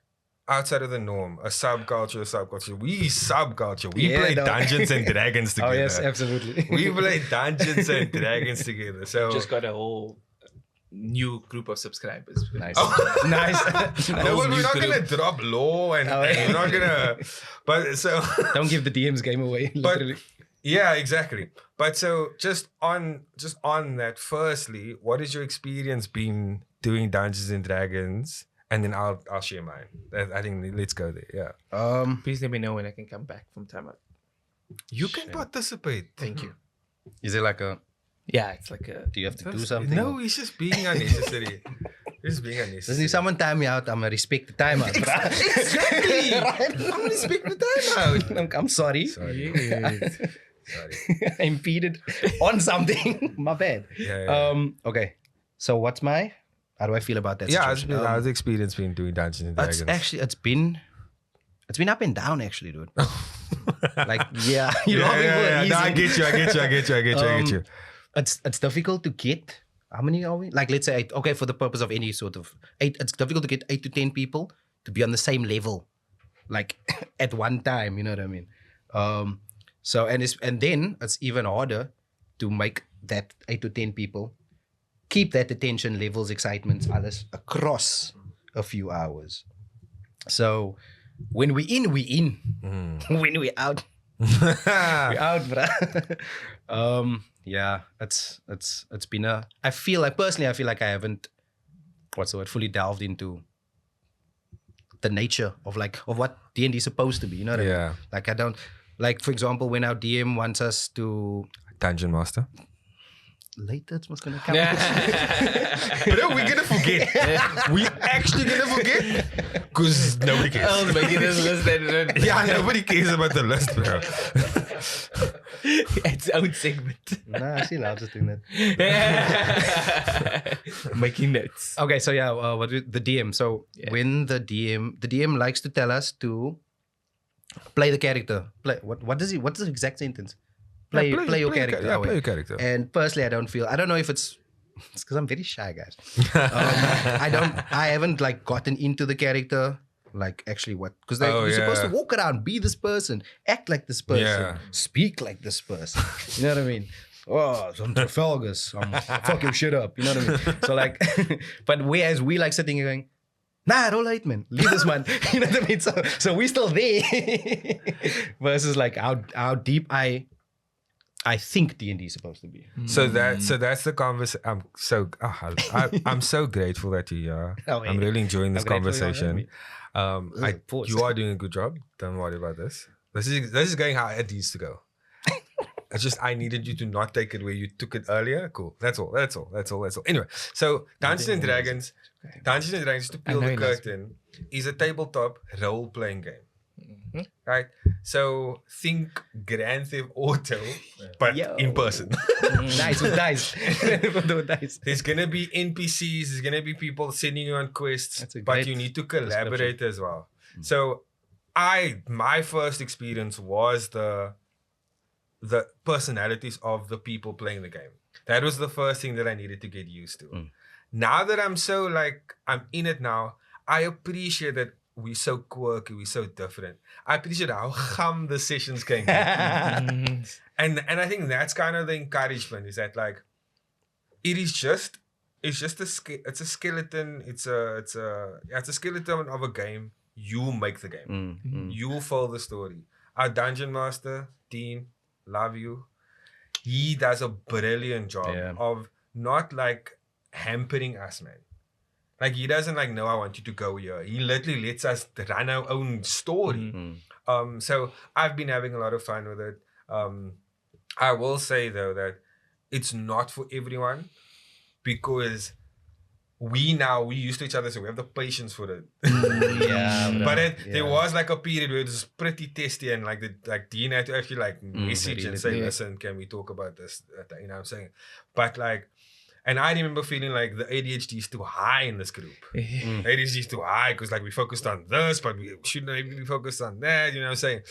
Speaker 1: outside of the norm, a subculture. We subculture. We play Dungeons and Dragons together.
Speaker 4: Oh yes, absolutely.
Speaker 1: We play Dungeons and Dragons together. So
Speaker 2: Just got a whole new group of subscribers.
Speaker 4: Nice.
Speaker 1: nice. No, but we're not gonna drop law and we're not gonna. But so
Speaker 4: don't give the DM's game away. Literally.
Speaker 1: Yeah, exactly. But so just on that, firstly, what has your experience been doing Dungeons and Dragons? And then I'll share mine. I think let's go there. Yeah.
Speaker 2: Please let me know when I can come back from timeout.
Speaker 1: You can participate.
Speaker 2: Thank you.
Speaker 4: Is it like a?
Speaker 2: Yeah, it's like a.
Speaker 4: Do you have to do something?
Speaker 1: No, he's just being unnecessary. He's being unnecessary.
Speaker 4: Doesn't if someone time me out, I'm gonna respect the timeout.
Speaker 1: Exactly.
Speaker 4: Right?
Speaker 1: I'm gonna respect the timeout.
Speaker 4: I'm sorry.
Speaker 1: Sorry.
Speaker 4: I impeded on something. My bad.
Speaker 1: Yeah.
Speaker 4: Okay. So what's my? How do I feel about that?
Speaker 1: Yeah,
Speaker 4: situation?
Speaker 1: how's the experience been doing Dungeons and Dragons?
Speaker 4: It's been up and down actually, dude. Like you're laughing for a reason.
Speaker 1: No, I get you.
Speaker 4: It's difficult to get. How many are we? Like let's say 8. Okay, for the purpose of any sort of 8, it's difficult to get 8 to 10 people to be on the same level, like at one time. You know what I mean? So and then it's even harder to make that 8 to 10 people keep that attention levels, excitement, others across a few hours. So when we in. When we out, we out, bruh. Yeah, it's been a. I feel like I haven't, what's the word, fully delved into the nature of what D&D is supposed to be. You know what I mean? Like I don't, like for example, when our DM wants us to
Speaker 1: Dungeon Master.
Speaker 4: Later, it's what's gonna come.
Speaker 1: Bro, we're gonna forget. We actually gonna forget because nobody cares.
Speaker 2: Oh, making this list and
Speaker 1: Yeah, nobody cares about the list, bro.
Speaker 2: its own segment.
Speaker 4: Nah, I see Louds is doing that.
Speaker 2: Making notes.
Speaker 4: Okay, so the DM. So when the DM likes to tell us to play the character. What's the exact sentence? Play your character.
Speaker 1: Yeah, play your character.
Speaker 4: And personally, I don't know if it's because I'm very shy, guys. I haven't like gotten into the character, like actually because you're supposed to walk around, be this person, act like this person, speak like this person. You know what I mean? Oh, I'm Trafalgar's. I'm fuck your shit up. You know what I mean? So like, but whereas we like sitting here going, nah, don't hate, man. Leave this man. You know what I mean? So we still there. Versus like how deep I think D&D is supposed to be.
Speaker 1: So that's the conversation. I'm so grateful that you're here. I'm really enjoying this conversation. You are doing a good job. Don't worry about this. This is going how it needs to go. It's just I needed you to not take it where you took it earlier. Cool. That's all. Anyway, so Dungeons and Dragons, to peel the curtain, is a tabletop role-playing game. Mm-hmm. Right? So think Grand Theft Auto, but in person.
Speaker 4: Nice with dice.
Speaker 1: There's gonna be NPCs, there's gonna be people sending you on quests, but you need to collaborate as well. Mm-hmm. So my first experience was the personalities of the people playing the game. That was the first thing that I needed to get used to. Mm. Now that I'm in it now, I appreciate that we're so quirky, we're so different. I appreciate how hum the sessions can get. and I think that's kind of the encouragement, is that like it's a skeleton, it's a skeleton of a game. You make the game. Mm-hmm. You follow the story. Our Dungeon Master, Dean, love you. He does a brilliant job of not like hampering us, man. Like he doesn't like, no, I want you to go here. He literally lets us run our own story. Mm-hmm. So I've been having a lot of fun with it. I will say though that it's not for everyone, because we used to each other, so we have the patience for it. But there was like a period where it was pretty testy, and like Dean had to actually like message and say, listen, can we talk about this? You know what I'm saying? But like, And I remember feeling like the ADHD is too high in this group. ADHD is too high because like we focused on this, but we shouldn't maybe be focused on that, you know what I'm saying?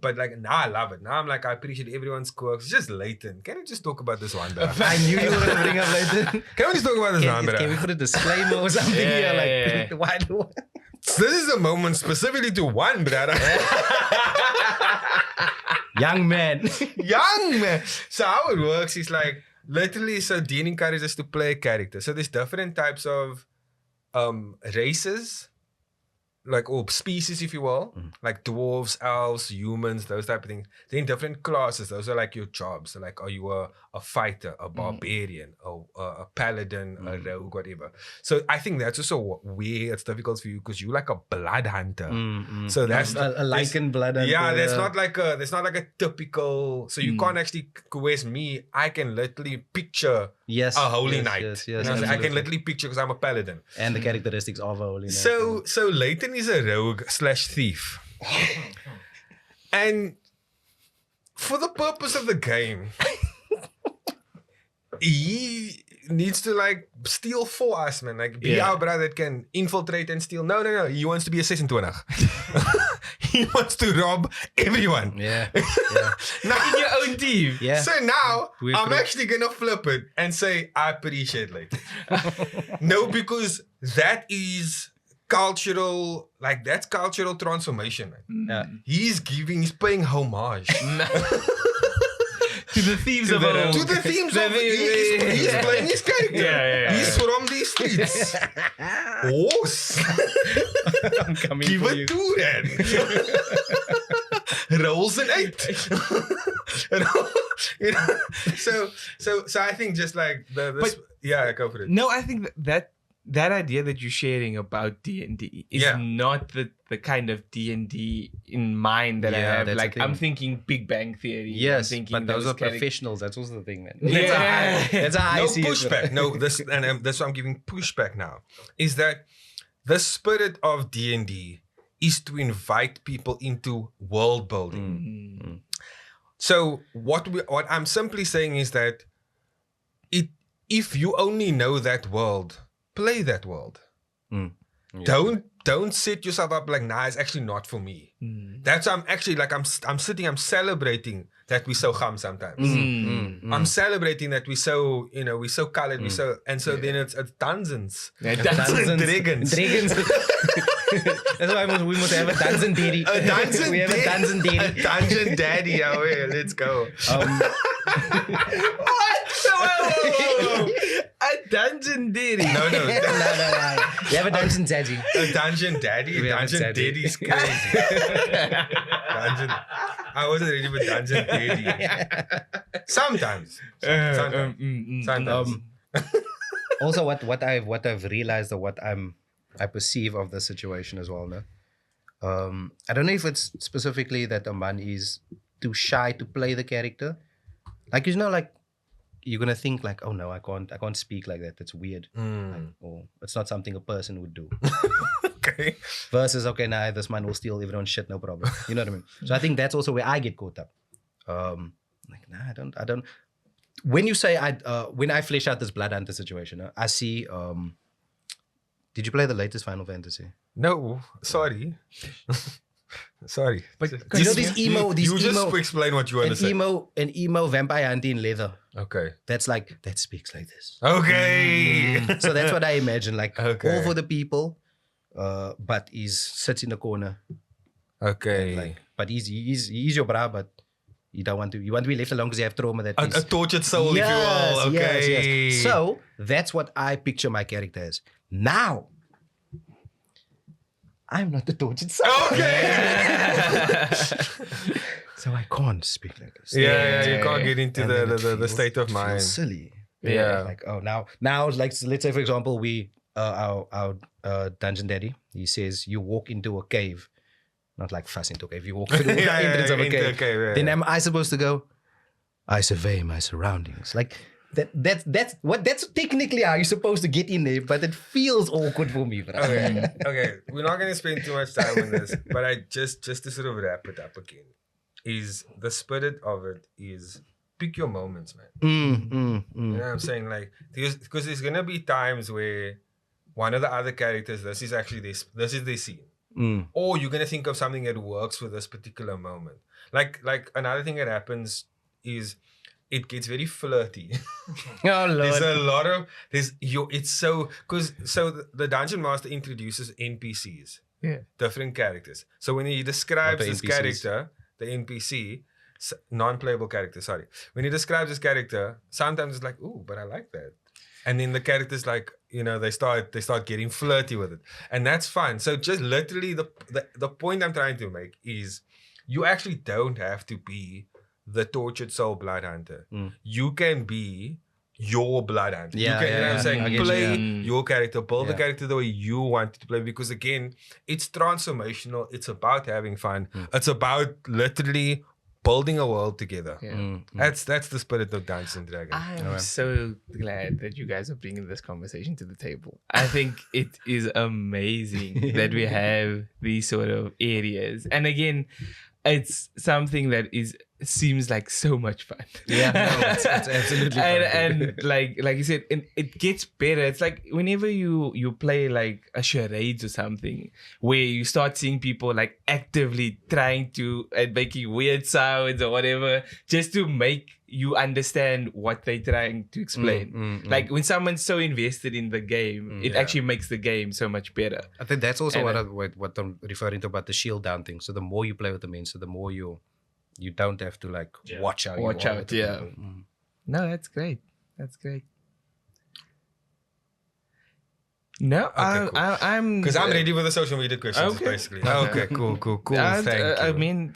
Speaker 1: But like now I love it. Now I'm like, I appreciate everyone's quirks. It's just Leighton. Can we just talk about this one, bro?
Speaker 4: I knew you were going to bring up Leighton.
Speaker 1: Can we just talk about this one, bro?
Speaker 4: Can we put a disclaimer or something here? Like, why do
Speaker 1: This is a moment specifically to one, brother.
Speaker 4: Young man.
Speaker 1: Young man. So how it works is like, literally, so Dean encourages us to play a character. So there's different types of races, like, or species, if you will, like dwarves, elves, humans, those type of things. Then different classes. Those are like your jobs. So like, are you a fighter, a barbarian, a paladin, a rogue, whatever. So I think that's also where it's difficult for you because you're like a blood hunter. So that's
Speaker 4: a lichen blood hunter.
Speaker 1: Yeah, there's not like a typical. So you can't actually. Whereas me, I can literally picture a holy knight.
Speaker 4: Yes,
Speaker 1: You know, so I can literally picture because I'm a paladin.
Speaker 4: And the characteristics of a holy knight.
Speaker 1: So Leighton is a rogue/thief, and for the purpose of the game, he needs to like steal for us, man. Like be our brother that can infiltrate and steal. No. He wants to be a 26. He wants to rob everyone.
Speaker 4: Yeah.
Speaker 1: Now,
Speaker 2: In your own team.
Speaker 4: Yeah.
Speaker 1: So now
Speaker 4: We're
Speaker 1: I'm
Speaker 4: through.
Speaker 1: actually gonna flip it and say I appreciate Leighton. No, because that is cultural, like that's cultural transformation, man. He's paying homage.
Speaker 2: To the thieves of
Speaker 1: to
Speaker 2: old.
Speaker 1: the themes of he's playing his character.
Speaker 2: Yeah.
Speaker 1: He's from these streets.
Speaker 4: I'm coming
Speaker 1: Give
Speaker 4: for
Speaker 1: it
Speaker 4: you.
Speaker 1: to then. Rolls an 8. You know? So I think just like go for it.
Speaker 2: No, I think that idea that you're sharing about D&D is not the kind of D&D in mind that I have.
Speaker 4: that's
Speaker 2: Like
Speaker 4: the thing.
Speaker 2: I'm thinking Big Bang Theory.
Speaker 4: Yes,
Speaker 2: I'm thinking
Speaker 4: but those are
Speaker 2: characters.
Speaker 4: professionals. That's also the thing, man.
Speaker 2: Yeah.
Speaker 4: That's how I
Speaker 1: No
Speaker 4: see it.
Speaker 1: pushback. No, that's why I'm giving pushback now. Is that the spirit of D&D is to invite people into world building. So what I'm simply saying is that if you only know that world, play that world. Don't set yourself up like, nah, it's actually not for me. That's I'm actually like I'm celebrating that we're so calm sometimes. I'm celebrating that we're so colored, then it's Dungeons.
Speaker 2: Dungeons and
Speaker 1: Dragons.
Speaker 4: That's why we must have a dungeon daddy.
Speaker 1: A dungeon
Speaker 4: We have a dungeon
Speaker 1: A
Speaker 4: daddy.
Speaker 1: dungeon daddy out here. Let's go.
Speaker 2: Whoa. A dungeon daddy.
Speaker 1: No.
Speaker 4: No. We have a dungeon daddy.
Speaker 1: A dungeon daddy?
Speaker 4: We
Speaker 1: A
Speaker 4: have a
Speaker 1: dungeon
Speaker 4: daddy.
Speaker 1: daddy is crazy. I wasn't ready for dungeon daddy. Sometimes. Sometimes.
Speaker 4: Also, what I've realized or what I perceive of the situation as well. No? I don't know if it's specifically that a man is too shy to play the character. Like, like you're gonna think like, oh no, I can't speak like that. That's weird. Like, or it's not something a person would do.
Speaker 1: Okay.
Speaker 4: Versus, okay, nah, this man will steal everyone's shit, no problem. You know what I mean? So I think that's also where I get caught up. Like, nah, I don't. When you say when I flesh out this Blood Hunter situation, I see. Did you play the latest Final Fantasy?
Speaker 1: No, sorry. Sorry.
Speaker 2: But
Speaker 4: You know these emo,
Speaker 1: You just explain what you want to say.
Speaker 4: an emo vampire hunter in leather.
Speaker 1: Okay.
Speaker 4: That speaks like this.
Speaker 1: Okay.
Speaker 4: So that's what I imagine. Like
Speaker 1: Okay.
Speaker 4: all for the people, but sits in the corner.
Speaker 1: Okay.
Speaker 4: Like, but he's your bra, but you want to be left alone because you have trauma that
Speaker 1: a tortured soul, if you will. Okay.
Speaker 4: Yes. So that's what I picture my character as. Now, I'm not the tortured soul.
Speaker 1: Okay.
Speaker 4: So I can't speak like this.
Speaker 1: Yeah, you can't get into
Speaker 4: And then it
Speaker 1: the
Speaker 4: feels-
Speaker 1: state of
Speaker 4: it feels
Speaker 1: mind.
Speaker 4: silly.
Speaker 1: Yeah.
Speaker 4: Like, oh, now, like, let's say, for example, we, our dungeon daddy, he says, you walk into a cave. Not like fast into a cave. You walk through the entrance of a
Speaker 1: into
Speaker 4: cave.
Speaker 1: yeah.
Speaker 4: Then am I supposed to go, I survey my surroundings? Like, that's technically how you're supposed to get in there, but it feels awkward for me. Bro.
Speaker 1: Okay. We're not going to spend too much time on this, but I just to sort of wrap it up again, is the spirit of it is pick your moments, man.
Speaker 4: Mm.
Speaker 1: You know what I'm saying? Like, because there's gonna be times where one of the other characters, this is their scene. Or you're gonna think of something that works for this particular moment. Like another thing that happens is it gets very flirty.
Speaker 4: Oh Lord.
Speaker 1: There's a lot of the dungeon master introduces NPCs.
Speaker 2: Yeah.
Speaker 1: Different characters. So when he describes
Speaker 4: Not the
Speaker 1: this
Speaker 4: NPCs.
Speaker 1: character, the NPC, non-playable character, sorry. When he describes this character, sometimes it's like, ooh, but I like that. And then the characters like, they start getting flirty with it. And that's fun. So just literally the point I'm trying to make is you actually don't have to be the tortured soul blood hunter. You can be your blood hunter.
Speaker 4: Yeah,
Speaker 1: you can, you know what I'm saying? Play your character, build the
Speaker 4: Yeah.
Speaker 1: character the way you want it to play. Because again, it's transformational. It's about having fun. It's about literally building a world together.
Speaker 2: Yeah.
Speaker 1: That's the spirit of Dungeons and Dragons.
Speaker 2: I'm so glad that you guys are bringing this conversation to the table. I think it is amazing that we have these sort of areas. And again, it's something that seems like so much fun.
Speaker 4: Yeah, no, it's absolutely fun.
Speaker 2: and like you said, it gets better. It's like whenever you play like a charades or something, where you start seeing people like actively trying to and making weird sounds or whatever, just to make you understand what they're trying to explain. Like when someone's so invested in the game, it actually makes the game so much better.
Speaker 4: I think that's also what I'm referring to about the shield down thing. So the more you play with the men, so the more you don't have to like watch out.
Speaker 2: Yeah. No, that's great. That's great. No,
Speaker 1: Okay, cool.
Speaker 2: I'm
Speaker 1: Because I'm ready for the social media questions, basically. Okay, cool. Thank you.
Speaker 2: I mean,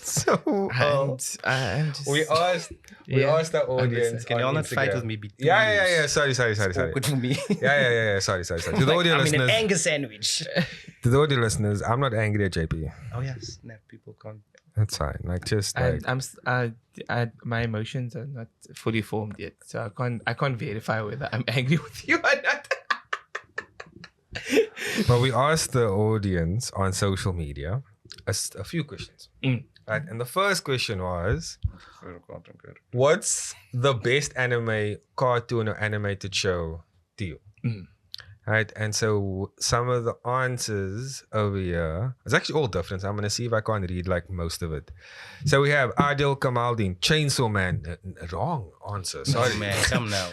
Speaker 1: So
Speaker 2: I'm just,
Speaker 1: we asked the audience.
Speaker 4: Can you all
Speaker 1: on
Speaker 4: not fight
Speaker 1: Instagram.
Speaker 4: with me?
Speaker 1: Yeah. Sorry.
Speaker 4: Awkward for me.
Speaker 1: Yeah. Sorry. To the audio
Speaker 4: I'm in an
Speaker 1: listeners,
Speaker 4: anger sandwich.
Speaker 1: to the audio listeners, I'm not angry at JP.
Speaker 4: Oh yeah, snap! People can't.
Speaker 1: That's fine. Like just like
Speaker 2: my emotions are not fully formed yet, so I can't verify whether I'm angry with you or not.
Speaker 1: But we asked the audience on social media a few questions. Right, and the first question was, what's the best anime, cartoon, or animated show to you? Right, and so some of the answers over here, it's actually all different. So I'm going to see if I can't read like most of it. So we have Adil Kamaldeen, Chainsaw Man. Wrong answer. Sorry.
Speaker 4: Oh, man, come now.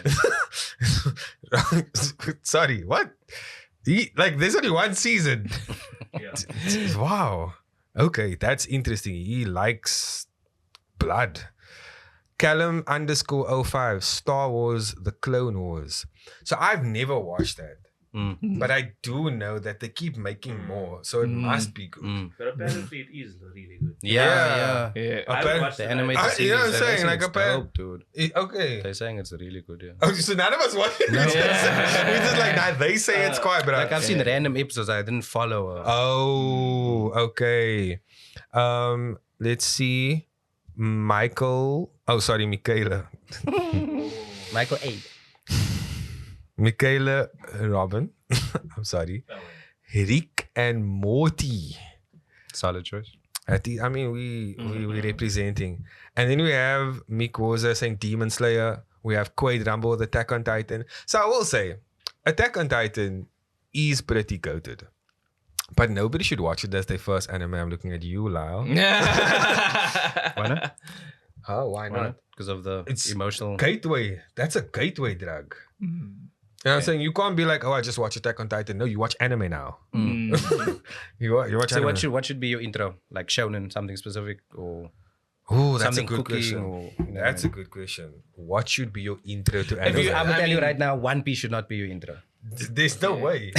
Speaker 1: Sorry, what? There's only one season. Wow. Okay, that's interesting. He likes blood. Callum _05, Star Wars, The Clone Wars. So I've never watched that. But I do know that they keep making more. So it must be good.
Speaker 3: But apparently it is really good.
Speaker 4: Yeah.
Speaker 3: I haven't watched
Speaker 4: The
Speaker 3: it.
Speaker 4: animated series.
Speaker 1: You know what I'm
Speaker 4: they're
Speaker 1: saying?
Speaker 4: saying
Speaker 1: Like
Speaker 4: it's
Speaker 1: apparently,
Speaker 4: dope, dude.
Speaker 1: okay.
Speaker 4: They're saying it's really good, yeah.
Speaker 1: Oh, so none of us watch it. We just like, nah, they say it's quiet, but
Speaker 4: Like I've seen random episodes, I didn't follow.
Speaker 1: Oh, okay. Let's see. Michaela.
Speaker 4: Michael A.
Speaker 1: Michaela Robin. I'm sorry. Rick and Morty.
Speaker 4: Solid choice.
Speaker 1: I mean, we representing. And then we have Mick Woza saying Demon Slayer. We have Quaid Rumble with Attack on Titan. So I will say, Attack on Titan is pretty goated. But nobody should watch it as their first anime. I'm looking at you, Lyle.
Speaker 4: Why not?
Speaker 1: Oh, why not?
Speaker 4: Because of the
Speaker 1: It's
Speaker 4: emotional.
Speaker 1: Gateway. That's a gateway drug. You know what I'm saying? You can't be like, oh, I just watch Attack on Titan. No, you watch anime now. You watch
Speaker 4: So
Speaker 1: anime.
Speaker 4: what should be your intro? Like shonen, something specific, or
Speaker 1: Oh, that's
Speaker 4: something
Speaker 1: a good
Speaker 4: cooking,
Speaker 1: question.
Speaker 4: or
Speaker 1: That's a good question. What should be your intro to anime?
Speaker 4: I'm gonna tell you right now, One Piece should not be your intro.
Speaker 1: There's no way.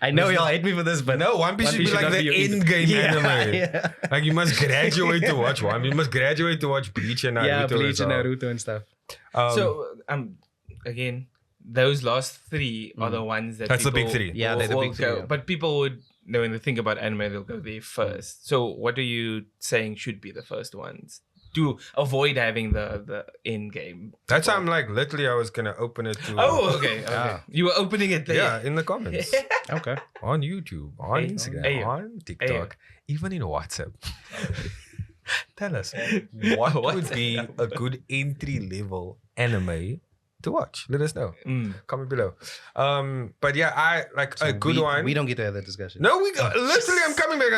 Speaker 4: I know y'all hate me for this, but
Speaker 1: No, One Piece should be like
Speaker 4: not
Speaker 1: the
Speaker 4: your
Speaker 1: end game
Speaker 4: Yeah,
Speaker 1: anime.
Speaker 4: yeah.
Speaker 1: Like you must graduate to watch one. You must graduate to watch Bleach and Naruto.
Speaker 4: Yeah, Bleach
Speaker 1: as
Speaker 4: and
Speaker 1: well.
Speaker 4: Naruto and stuff.
Speaker 2: So again, those last three are the ones that
Speaker 1: That's the big
Speaker 2: people
Speaker 1: three.
Speaker 4: Yeah, they're the
Speaker 2: will
Speaker 4: big three,
Speaker 2: go.
Speaker 4: yeah.
Speaker 2: But people would, when they think about anime, they'll go there first. So what are you saying should be the first ones to avoid having the end game?
Speaker 1: That's why I'm like, literally, I was gonna open it to.
Speaker 2: Oh, okay. You were opening it there.
Speaker 1: Yeah, in the comments.
Speaker 4: Okay.
Speaker 1: On YouTube, on
Speaker 2: Hey,
Speaker 1: Instagram,
Speaker 2: hey.
Speaker 1: on TikTok, even in WhatsApp. Tell us, what would be a good entry level anime to watch? Let us know. Comment below. But yeah, I like a good one.
Speaker 4: We don't get to have that discussion.
Speaker 1: No, we got, literally, I'm coming back.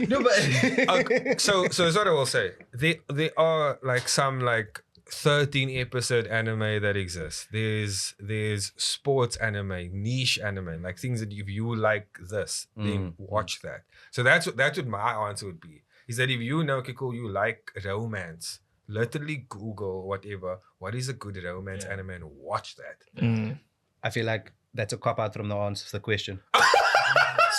Speaker 1: No, but so that's what I will say. There are like some like 13 episode anime that exists. There's sports anime, niche anime, like things that if you like this, then watch that. So that's what my answer would be. Is that if you know, okay, cool, you like romance, literally Google whatever, what is a good romance anime and watch that.
Speaker 4: I feel like that's a cop out from the answer to the question.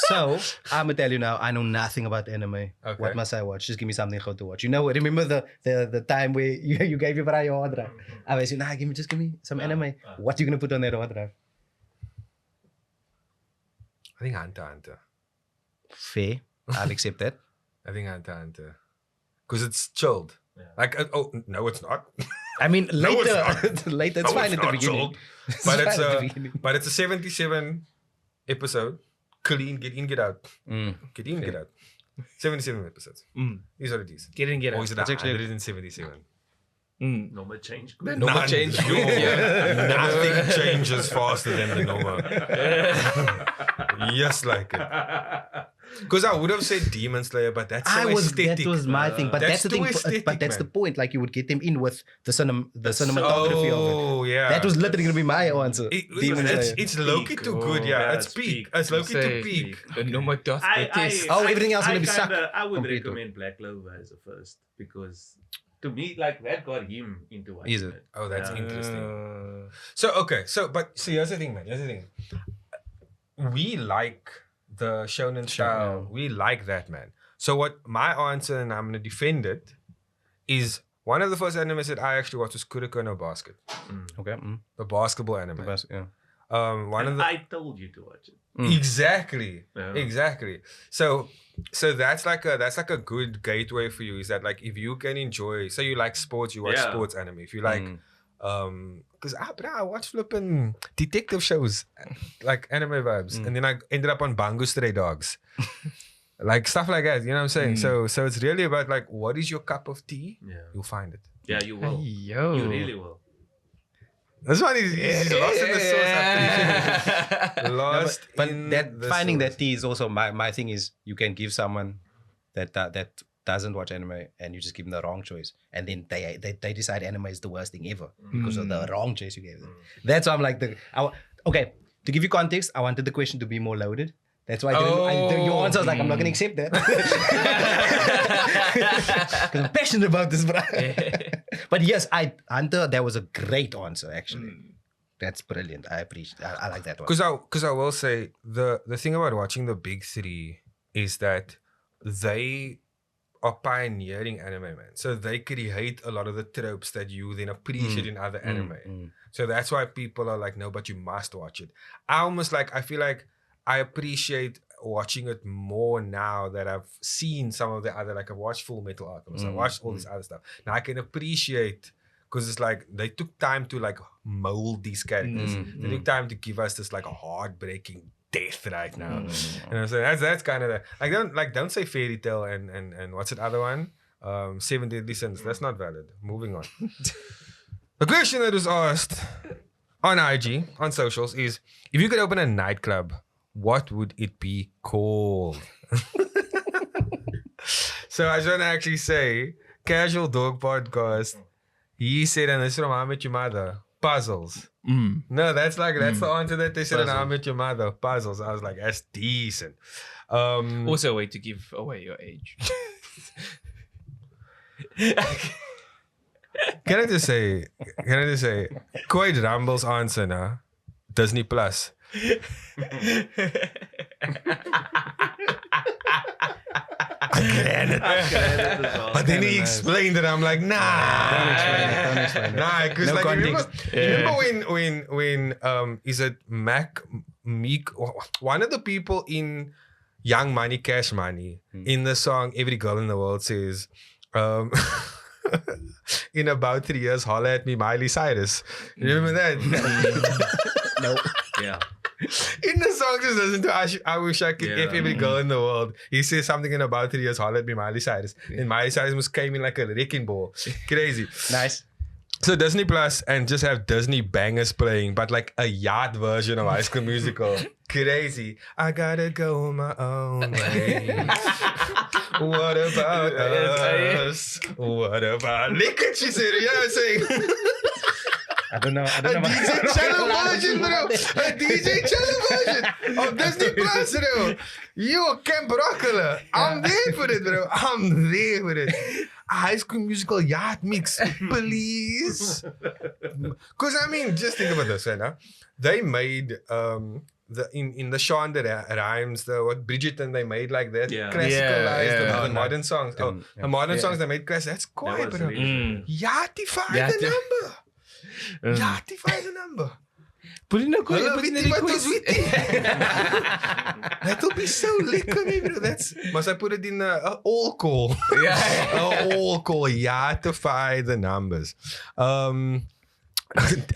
Speaker 4: So I'm gonna tell you now, I know nothing about anime.
Speaker 1: Okay.
Speaker 4: What must I watch? Just give me something good to watch. You know, remember the time where you gave your brother your hard drive? I was saying, nah, just give me some anime. What are you gonna put on that hard drive?
Speaker 1: I think Hunter x Hunter.
Speaker 4: Fair. I'll accept that.
Speaker 1: I think Hunter x Hunter. Because it's chilled. Yeah. Like, oh, no, it's not.
Speaker 4: I mean, later,
Speaker 1: No, it's not.
Speaker 4: later, it's fine at the beginning.
Speaker 1: But it's a 77 episode. Clean, get in, get out. Get in, get out. 77 episodes. Is what it is.
Speaker 2: Get in, get out.
Speaker 1: Or is it 177?
Speaker 3: Normal change.
Speaker 2: Normal change.
Speaker 1: Nothing changes faster than the normal. Yes, like it. Because I would have said Demon Slayer, but that's so aesthetic.
Speaker 4: That was my thing. But that's the thing.
Speaker 1: Aesthetic,
Speaker 4: but that's
Speaker 1: man.
Speaker 4: the point. Like you would get them in with the cinematography of it.
Speaker 1: Oh, yeah.
Speaker 4: That was literally gonna be my answer. Demon Slayer.
Speaker 1: It's low-key too good, yeah. It's peak. It's low-key too peak.
Speaker 4: Everything else gonna be sucked.
Speaker 3: I would
Speaker 4: Completely.
Speaker 3: recommend Black Clover as a first because to me, like that got him into watching
Speaker 4: Is it?
Speaker 1: Oh, that's interesting. So here's the thing, man. Here's the thing. We like the shonen style. We like that, man. So what my answer, and I'm gonna defend it, is one of the first animes that I actually watched was Kuroko no Basket.
Speaker 4: Okay.
Speaker 1: The basketball anime.
Speaker 4: Yeah.
Speaker 3: I told you to watch it.
Speaker 1: Exactly.
Speaker 3: Yeah.
Speaker 1: Exactly. So that's like a good gateway for you. Is that like if you can enjoy, say you like sports, you watch sports anime. If you like because I watch flipping detective shows, like anime vibes, and then I ended up on Bangu Stray Dogs, like stuff like that. You know what I'm saying? So it's really about like what is your cup of tea? Yeah, you'll find it.
Speaker 3: Yeah, you will.
Speaker 2: Yo.
Speaker 3: You really will.
Speaker 1: This one is lost in the sauce. Lost
Speaker 4: But
Speaker 1: in
Speaker 4: that
Speaker 1: the
Speaker 4: finding
Speaker 1: sauce.
Speaker 4: that tea is also my thing. Is you can give someone that doesn't watch anime and you just give them the wrong choice, and then they decide anime is the worst thing ever because of the wrong choice you gave them. That's why I'm like okay. To give you context, I wanted the question to be more loaded. That's why your answer was like, I'm not going to accept that. Because I'm passionate about this, bro. But yes, Hunter, that was a great answer, actually. That's brilliant. I appreciate I like that one.
Speaker 1: Because I will say, the thing about watching the big three is that they are pioneering anime, man. So they create a lot of the tropes that you then appreciate in other anime. So that's why people are like, no, but you must watch it. I feel like I appreciate watching it more now that I've seen some of the other, like I've watched Full Metal Alchemist, I watched all this other stuff. Now I can appreciate, because it's like they took time to like mold these characters. They took time to give us this like a heartbreaking death right now. You know, so that's kind of don't say fairy tale and what's that other one? 7 Deadly Sins. That's not valid. Moving on. The question that was asked on IG, on socials, is if you could open a nightclub, what would it be called? So I just want to actually say, Casual Dog Podcast, he said, and this is from How I Met Your Mother, puzzles. No, that's the answer that they said in How I Met Your Mother, puzzles. I was like, that's decent.
Speaker 2: Also a way to give away your age.
Speaker 1: Can I just say, Quite Rumble's answer now, Disney Plus. I get it. But then he explained it. I'm like, nah.
Speaker 4: Don't explain it.
Speaker 1: Nah, because
Speaker 4: No
Speaker 1: like
Speaker 4: context.
Speaker 1: remember when is it Meek, one of the people in Young Money Cash Money in the song Every Girl in the World says, in about 3 years, holla at me, Miley Cyrus. You remember that?
Speaker 4: Nope.
Speaker 3: Yeah.
Speaker 1: In the song, song just listen to I Wish I Could F Every Girl in the World. He says something in about 3 years, hollered me Miley Cyrus. And Miley Cyrus must came in like a wrecking ball. Crazy.
Speaker 4: Nice.
Speaker 1: So Disney Plus and just have Disney bangers playing, but like a Yaardt version of High School Musical. Crazy. I gotta go my own way. What about us? What about Licketjes? You know what I'm saying?
Speaker 4: I don't know.
Speaker 1: A DJ Channel version, bro. A DJ Channel version of Disney Plus, bro. You Camp Rockler. I'm there for it, bro. I'm there for it. A High School Musical Yaardt mix, please. Because I mean, just think about this, right now. They made in the Shonda rhymes, what Bridgerton, they made like that classicalized the modern songs. The modern songs they made classic. That's quiet, bro. Yaartify the number. Yaartify the number.
Speaker 2: Put in a request.
Speaker 1: That'll be so lekker, bro. Must I put it in a all call? Yeah. All call. Yaartify the numbers.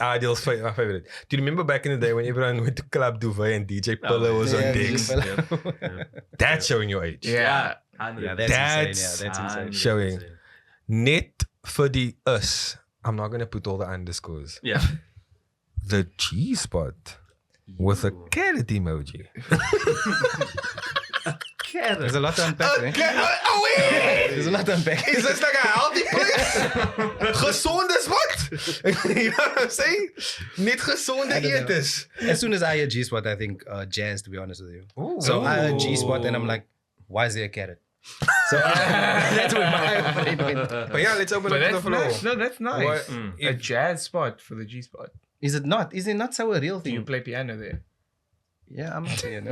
Speaker 1: Ideal's my favorite. Do you remember back in the day when everyone went to Club Duvet and DJ Pillow was on decks? That's showing your age.
Speaker 4: Yeah, that's insane.
Speaker 1: Showing. Net for the us. I'm not going to put all the underscores.
Speaker 3: Yeah.
Speaker 1: The G-spot with a carrot emoji.
Speaker 4: There's a lot to unpack,
Speaker 1: wait!
Speaker 4: There's a lot to unpack.
Speaker 1: Is this like a healthy place? Gezonde spot? You know what I'm saying? Niet gezonde eaters.
Speaker 4: As soon as I hear G-spot, I think jazz, to be honest with you. Ooh. So I heard G-spot and I'm like, why is there a carrot? So that's where my brain went.
Speaker 1: But yeah, let's open up the floor.
Speaker 2: Nice. No, that's nice. A jazz spot for the G spot.
Speaker 4: Is it not? Is it not so a real thing?
Speaker 2: You play piano there.
Speaker 4: Yeah, I'm a piano.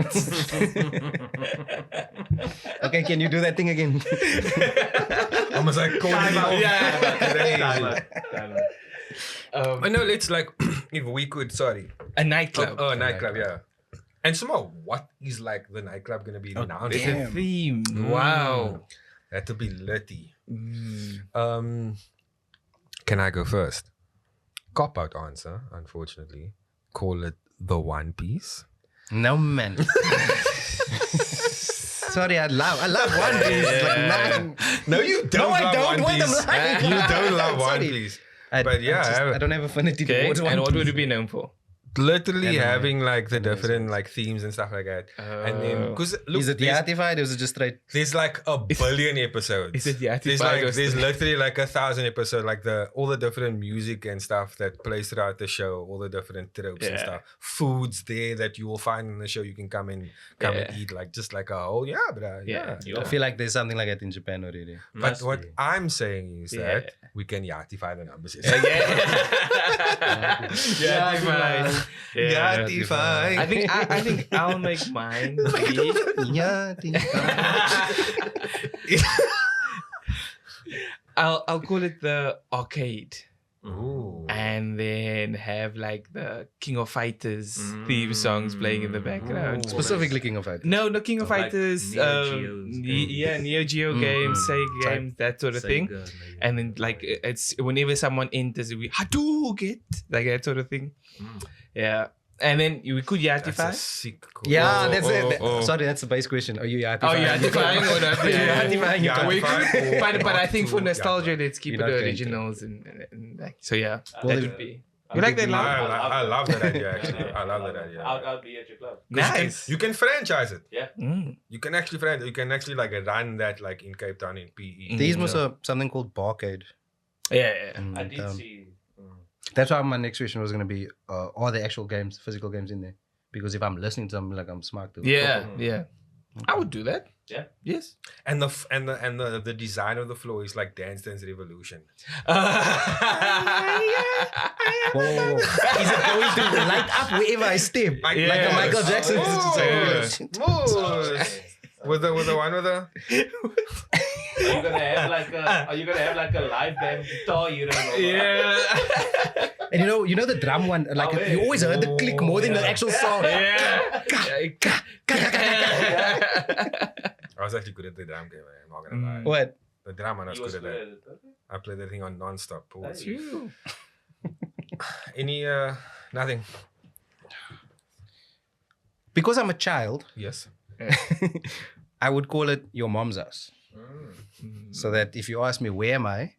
Speaker 4: Okay, can you do that thing again?
Speaker 1: Almost like calling off.
Speaker 2: Yeah.
Speaker 1: But no, let's like, if we could,
Speaker 2: a nightclub.
Speaker 1: A nightclub, yeah. And somehow, what is like the nightclub going to be now?
Speaker 2: It's a theme. Wow.
Speaker 1: That'll be litty. Can I go first? Cop out answer, unfortunately. Call it the One Piece.
Speaker 4: No, man. Sorry, I love One Piece.
Speaker 1: No, you don't.
Speaker 4: No, I don't.
Speaker 1: One Piece. You don't love One
Speaker 4: Sorry.
Speaker 1: Piece. But yeah,
Speaker 4: I don't have affinity towards One
Speaker 2: And what
Speaker 4: Piece.
Speaker 2: would it be known for?
Speaker 1: Literally having like the different like themes and stuff like that. And then, because look,
Speaker 4: is it Yaartified or is it just straight?
Speaker 1: there's like a billion episodes.
Speaker 2: Is it Yaartified?
Speaker 1: There's literally like 1,000 episodes, like all the different music and stuff that plays throughout the show, all the different tropes and stuff. Foods there that you will find in the show you can come and eat, like just like a whole bro. Yeah.
Speaker 4: I feel like there's something like that in Japan already.
Speaker 1: But what I'm saying is that we can Yaartify the numbers.
Speaker 2: Yaartify.
Speaker 1: Yaartify.
Speaker 2: I think I'll make mine. I'll call it the arcade.
Speaker 1: Ooh.
Speaker 2: And then have like the King of Fighters theme songs playing in the background.
Speaker 4: Specifically King of Fighters.
Speaker 2: No, King of Fighters. Neo Geo games, Sega games, that sort of thing. And then like it's whenever someone enters, we Hadouken, like that sort of thing. Yeah. And then we could Yaartify.
Speaker 1: That's a sick call.
Speaker 4: Yeah, that's it. Sorry, that's the base question. Are you Yaartifying?
Speaker 2: Oh, Yaartifying or not?
Speaker 4: Yaartifying.
Speaker 2: But I think for nostalgia, let's keep it the
Speaker 4: You're not
Speaker 2: originals and like so. Yeah,
Speaker 4: Well,
Speaker 2: that would be. You like that?
Speaker 1: I love that idea. Actually, I love that idea.
Speaker 3: I'll be at your club.
Speaker 2: Nice.
Speaker 1: You can franchise it.
Speaker 3: Yeah.
Speaker 1: You can actually franchise. You can actually like run that like in Cape Town in PE.
Speaker 4: These must have something called Barcade.
Speaker 2: Yeah.
Speaker 3: I did see.
Speaker 4: That's why my next question was going to be, are the actual games, physical games in there? Because if I'm listening to them, like I'm smart.
Speaker 2: Yeah. I would do that.
Speaker 3: Yeah.
Speaker 2: Yes.
Speaker 1: And the design of the floor is like Dance Dance Revolution.
Speaker 4: Whoa. Is it going to light up wherever I step? Like a Michael Jackson?
Speaker 1: With the one with the.
Speaker 3: Are you gonna have like a live band guitar? You don't know.
Speaker 2: Yeah.
Speaker 4: And you know the drum one, like you always heard the click more than the actual song.
Speaker 1: I was actually good at the drum game, man. I'm not gonna lie.
Speaker 4: What?
Speaker 1: The drum one, I was good at that. I played that thing on non-stop.
Speaker 2: That's you.
Speaker 1: Any nothing.
Speaker 4: because I'm a child,
Speaker 1: Yes.
Speaker 4: I would call it your mom's house. So that if you ask me where am I,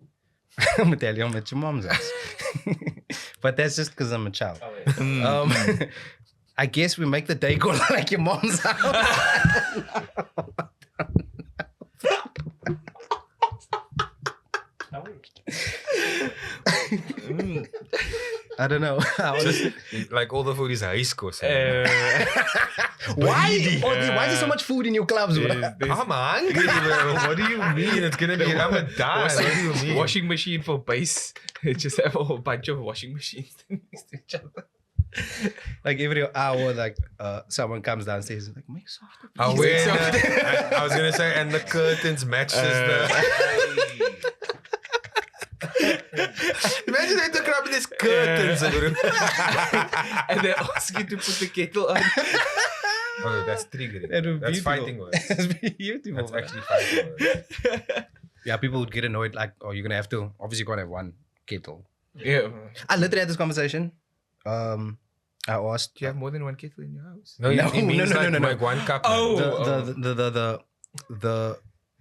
Speaker 4: I'm gonna tell you I'm at your mom's house. But that's just because I'm a child. I guess we make the day go like your mom's house. I don't know.
Speaker 1: Like all the food is high school.
Speaker 4: Why is there so much food in your clubs? Bro?
Speaker 1: I'm hungry, bro. What do you mean? It's gonna be Ramadan. What do you mean?
Speaker 2: Washing machine for base. Just have a whole bunch of washing machines next to each other.
Speaker 4: Like every hour, like someone comes downstairs and like, make softer.
Speaker 1: I was gonna say, and the curtains matches the. Imagine they took up this curtains.
Speaker 2: And they ask you to put the kettle on.
Speaker 1: Oh, that's triggering. That's fighting words.
Speaker 4: That's beautiful.
Speaker 1: That's actually fighting words.
Speaker 4: Yeah, people would get annoyed like, oh, you're gonna have to. Obviously, you're gonna have one kettle.
Speaker 2: Yeah.
Speaker 4: I literally had this conversation. I asked.
Speaker 2: Do you have more than one kettle in your house?
Speaker 1: No,
Speaker 4: No,
Speaker 1: it means
Speaker 4: no,
Speaker 1: like,
Speaker 4: no, no.
Speaker 1: like one cup.
Speaker 2: Oh.
Speaker 4: The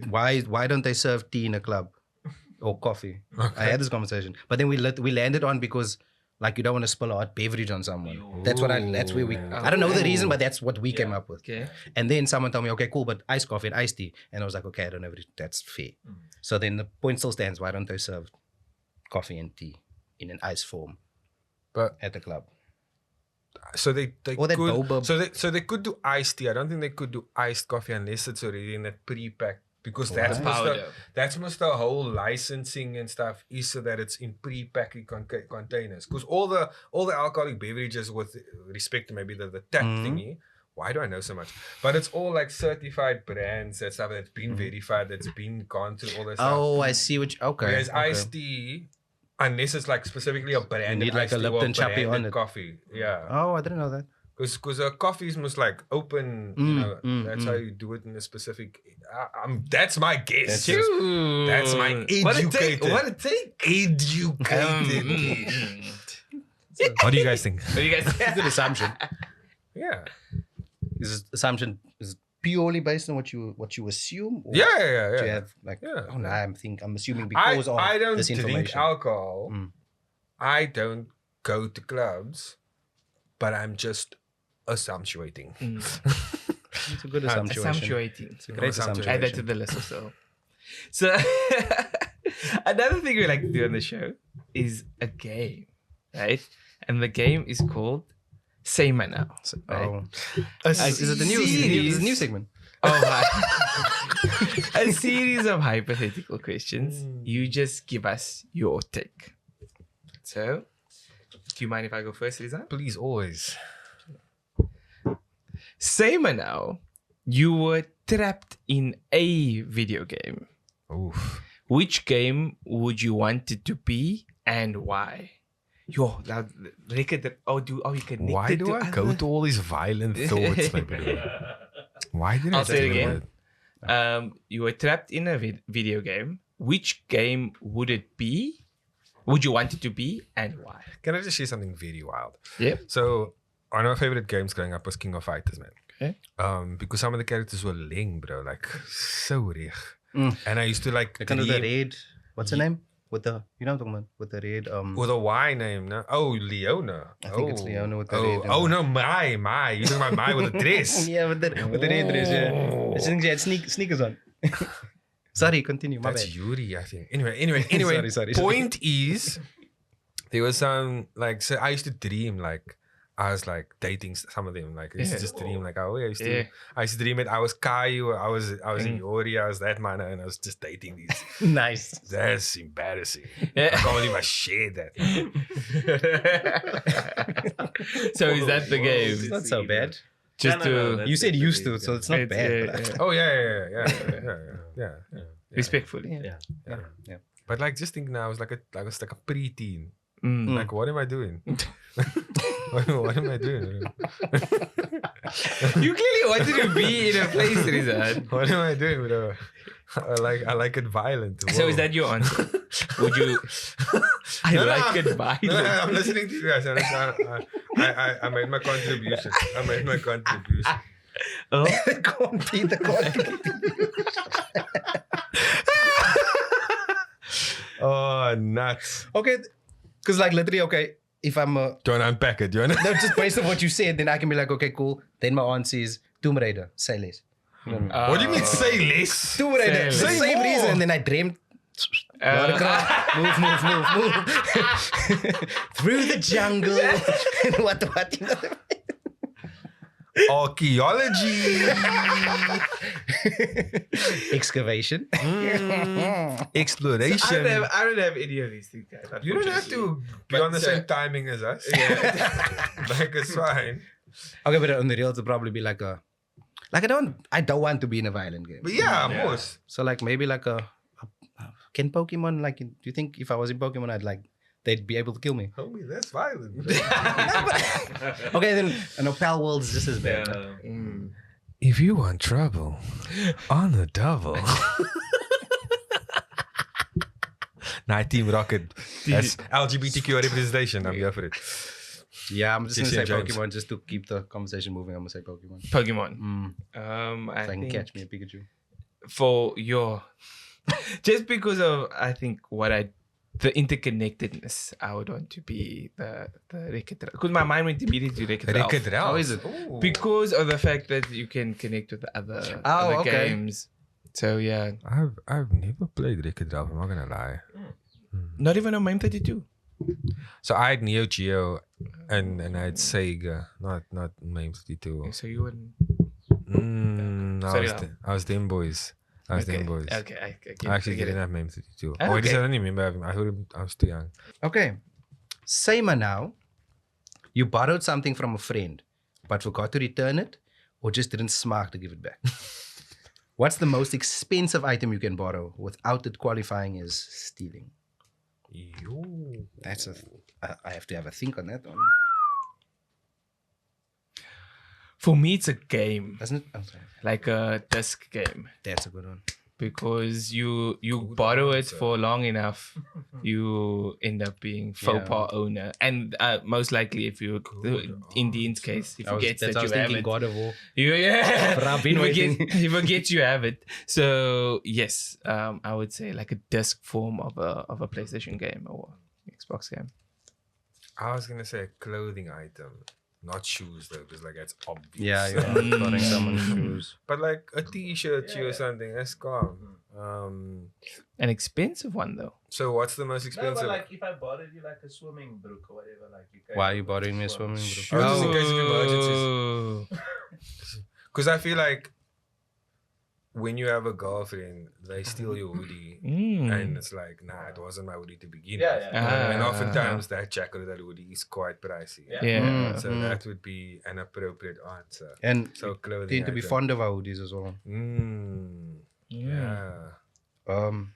Speaker 4: why don't they serve tea in a club or coffee?
Speaker 1: Okay.
Speaker 4: I had this conversation, but then we landed on because like you don't want to spill a hot beverage on someone. That's where we. I don't know the reason, but that's what we came up with.
Speaker 2: Okay.
Speaker 4: And then someone told me, okay, cool, but iced coffee and iced tea, and I was like, okay, I don't know if that's fair. So then the point still stands. Why don't they serve coffee and tea in an ice form,
Speaker 1: But
Speaker 4: at the club?
Speaker 1: so they
Speaker 4: Or that
Speaker 1: could
Speaker 4: boba.
Speaker 1: so they could do iced tea. I don't think they could do iced coffee unless it's already in that pre-pack, because that's
Speaker 2: Powder.
Speaker 1: most the whole licensing and stuff is so that it's in pre-packed containers. Because all the alcoholic beverages, with respect to maybe the tap thingy. Why do I know so much? But it's all like certified brands and stuff that's been verified, that's been gone through all this stuff.
Speaker 4: Oh, I see what. Okay.
Speaker 1: Whereas
Speaker 4: okay.
Speaker 1: iced tea, unless it's like specifically a brand,
Speaker 4: need like a Lipton chappy on it.
Speaker 1: Coffee, yeah.
Speaker 4: Oh, I didn't know that.
Speaker 1: Because a coffee is most like open, you know. That's how you do it in a specific. That's my guess. That's my educated.
Speaker 2: What it take?
Speaker 1: Educated. What do you guys think?
Speaker 2: What do you guys
Speaker 4: It's an assumption.
Speaker 1: Yeah.
Speaker 4: Is this assumption is purely based on what you assume? Or
Speaker 1: Yeah.
Speaker 4: Do you have like?
Speaker 1: Yeah.
Speaker 4: Oh no, I'm assuming because of
Speaker 1: I don't
Speaker 4: this
Speaker 1: drink
Speaker 4: information.
Speaker 1: alcohol. I don't go to clubs, but I'm just assumptuating.
Speaker 4: It's a good assumption.
Speaker 2: Assumptuating.
Speaker 4: It's a great assumption.
Speaker 2: Add that to the list also. So another thing we like to do on the show is a game, right? And the game is called Say My Now. Right?
Speaker 4: Is it the new segment?
Speaker 2: Oh, right. A series of hypothetical questions. You just give us your take. So, do you mind if I go first, Rizaan?
Speaker 1: Please, always.
Speaker 2: Say my now, you were trapped in a video game.
Speaker 1: Oof.
Speaker 2: Which game would you want it to be and why? Yo, now record. Are we connected?
Speaker 1: Why do I go to all these violent thoughts, my bro? Why did I
Speaker 2: I'll say it
Speaker 1: do
Speaker 2: again.
Speaker 1: that?
Speaker 2: You were trapped in a video game. Which game would it be? Would you want it to be and why?
Speaker 1: Can I just share something very wild?
Speaker 2: Yep.
Speaker 1: So, one of my favorite games growing up was King of Fighters, man.
Speaker 2: Okay.
Speaker 1: Because some of the characters were leng, bro. Like, so reg. And I used to like
Speaker 4: Kind of the red. What's the name? With the what I'm talking about? With the red.
Speaker 1: with a Y name, no? Oh, Leona.
Speaker 4: I think it's Leona with the
Speaker 1: oh,
Speaker 4: red.
Speaker 1: Oh no, my. You talking about my with the dress?
Speaker 4: Yeah, with the red dress. Yeah. I think she had sneakers on. Sorry, continue. My
Speaker 1: That's
Speaker 4: bad.
Speaker 1: Yuri, I think. Anyway.
Speaker 4: Sorry.
Speaker 1: Point is, there was some like, so I used to dream like I was like dating some of them. Like I used to just dream like, oh, I used to dream it. I was Caillou, I was in Yuri, I was that man, and I was just dating these.
Speaker 4: Nice.
Speaker 1: That's embarrassing. I can't believe I shared that.
Speaker 2: So is that the game?
Speaker 4: It's not so bad.
Speaker 2: Just
Speaker 3: No,
Speaker 2: to
Speaker 4: You said used to, so it's not bad. but-
Speaker 1: Oh yeah.
Speaker 2: respectfully.
Speaker 4: Yeah.
Speaker 1: But like, just think now, I was like a preteen.
Speaker 2: Mm.
Speaker 1: Like, what am I doing? what am I doing?
Speaker 2: You clearly wanted to be in a place, Rizaan.
Speaker 1: What am I doing? Bro? I like it violent.
Speaker 2: So
Speaker 1: Whoa.
Speaker 2: is that your answer? Would you? I
Speaker 1: No,
Speaker 2: like it
Speaker 1: No,
Speaker 2: violent.
Speaker 1: I'm listening to you guys. I made my contribution.
Speaker 2: Oh,
Speaker 4: Can't be the contribution.
Speaker 1: Oh, nuts.
Speaker 4: Okay, because like literally, okay, if I'm a...
Speaker 1: Do you want to unpack it?
Speaker 4: No, just based on what you said, then I can be like, okay, cool. Then my answer is Tomb Raider, say less.
Speaker 1: What do you mean say less?
Speaker 4: Tomb Raider,
Speaker 2: Say
Speaker 4: the same
Speaker 1: more.
Speaker 4: reason. And then I dreamed... move. Through the jungle. And what, you know?
Speaker 1: Archaeology.
Speaker 4: Excavation.
Speaker 1: Exploration.
Speaker 2: I don't have any of these things, guys.
Speaker 1: You don't have to be on the same timing as us. Like it's fine.
Speaker 4: Okay, but on the real, it'll probably be like a... Like I don't want to be in a violent game.
Speaker 1: But yeah, most.
Speaker 4: So like maybe like a can Pokemon, like, do you think if I was in Pokemon, they'd be able to kill me?
Speaker 1: Homie, that's violent.
Speaker 4: Okay, then an Opal World is just as bad.
Speaker 1: If you want trouble on the double. Team Rocket. That's LGBTQ representation. I'm here for it.
Speaker 4: Yeah, I'm just going to say
Speaker 1: James.
Speaker 4: Pokemon just to keep the conversation moving. I'm going to say Pokemon.
Speaker 2: Pokemon.
Speaker 4: I can catch me a Pikachu.
Speaker 2: For your... Just because of, I think, the interconnectedness, I would want to be the Wreck-It Ralph. Because my mind went immediately to Wreck-It Ralph.
Speaker 1: Wreck-It Ralph.
Speaker 4: How is it?
Speaker 1: Ooh.
Speaker 2: Because of the fact that you can connect with the other
Speaker 4: okay.
Speaker 2: games. So yeah.
Speaker 1: I've never played Wreck-It Ralph, I'm not gonna lie.
Speaker 2: Not even on MAME 32.
Speaker 1: So I had Neo Geo and I had Sega, not MAME 32.
Speaker 2: So you wouldn't...
Speaker 1: I was them boys.
Speaker 2: Okay,
Speaker 1: I actually didn't have MAME 32.
Speaker 2: Okay.
Speaker 1: Oh, I just don't remember having. I heard him, I was too young.
Speaker 4: Okay. Say now, you borrowed something from a friend, but forgot to return it, or just didn't smart to give it back. What's the most expensive item you can borrow without it qualifying as stealing? That's I have to have a think on that one.
Speaker 2: For me, it's a game.
Speaker 4: Doesn't it? I'm sorry.
Speaker 2: Like a disc game.
Speaker 4: That's a good one.
Speaker 2: Because you borrow it for long enough, you end up being faux pas owner. And most likely, if you, in Dean's case, he forgets that you have it.
Speaker 4: God of War.
Speaker 2: He forgets you have it. So yes, I would say like a disc form of a PlayStation game or Xbox game.
Speaker 1: I was gonna say a clothing item, not shoes though, because like that's obvious.
Speaker 4: Yeah, you're borrowing someone's shoes.
Speaker 1: But like a T-shirt or something, that's calm.
Speaker 2: An expensive one though.
Speaker 1: So what's the most
Speaker 3: No,
Speaker 1: expensive?
Speaker 3: but like if I borrowed you like a swimming brook or whatever, like you can.
Speaker 4: Why are you borrowing me a swimming brook?
Speaker 1: Oh, just in case of emergencies.
Speaker 2: Oh.
Speaker 1: Because I feel like when you have a girlfriend, they steal your hoodie, and it's like, nah, it wasn't my hoodie to begin with. And oftentimes that jacket or that hoodie is quite pricey.
Speaker 2: Yeah.
Speaker 1: So that would be an appropriate answer.
Speaker 4: And
Speaker 1: So clothing.
Speaker 4: tend to be
Speaker 1: item.
Speaker 4: fond of our hoodies as well.
Speaker 1: Yeah.
Speaker 4: So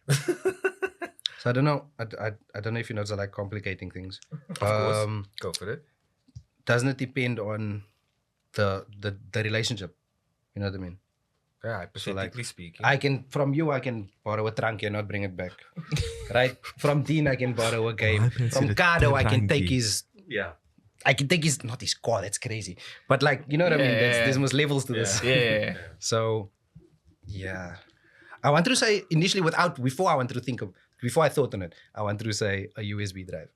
Speaker 4: I don't know. I don't know if you know, it's like complicating things.
Speaker 1: Of course. Go for it.
Speaker 4: Doesn't it depend on the relationship? You know what I mean?
Speaker 1: Yeah, hypothetically speaking.
Speaker 4: I can borrow a trunkie and not bring it back. Right? From Dean, I can borrow a game. From Cardo, I can take his.
Speaker 3: Yeah.
Speaker 4: I can take his, not his car, that's crazy. But like, you know what I mean? There's almost levels to this.
Speaker 2: Yeah.
Speaker 4: So, yeah. I wanted to say initially before I thought on it, I wanted to say a USB drive.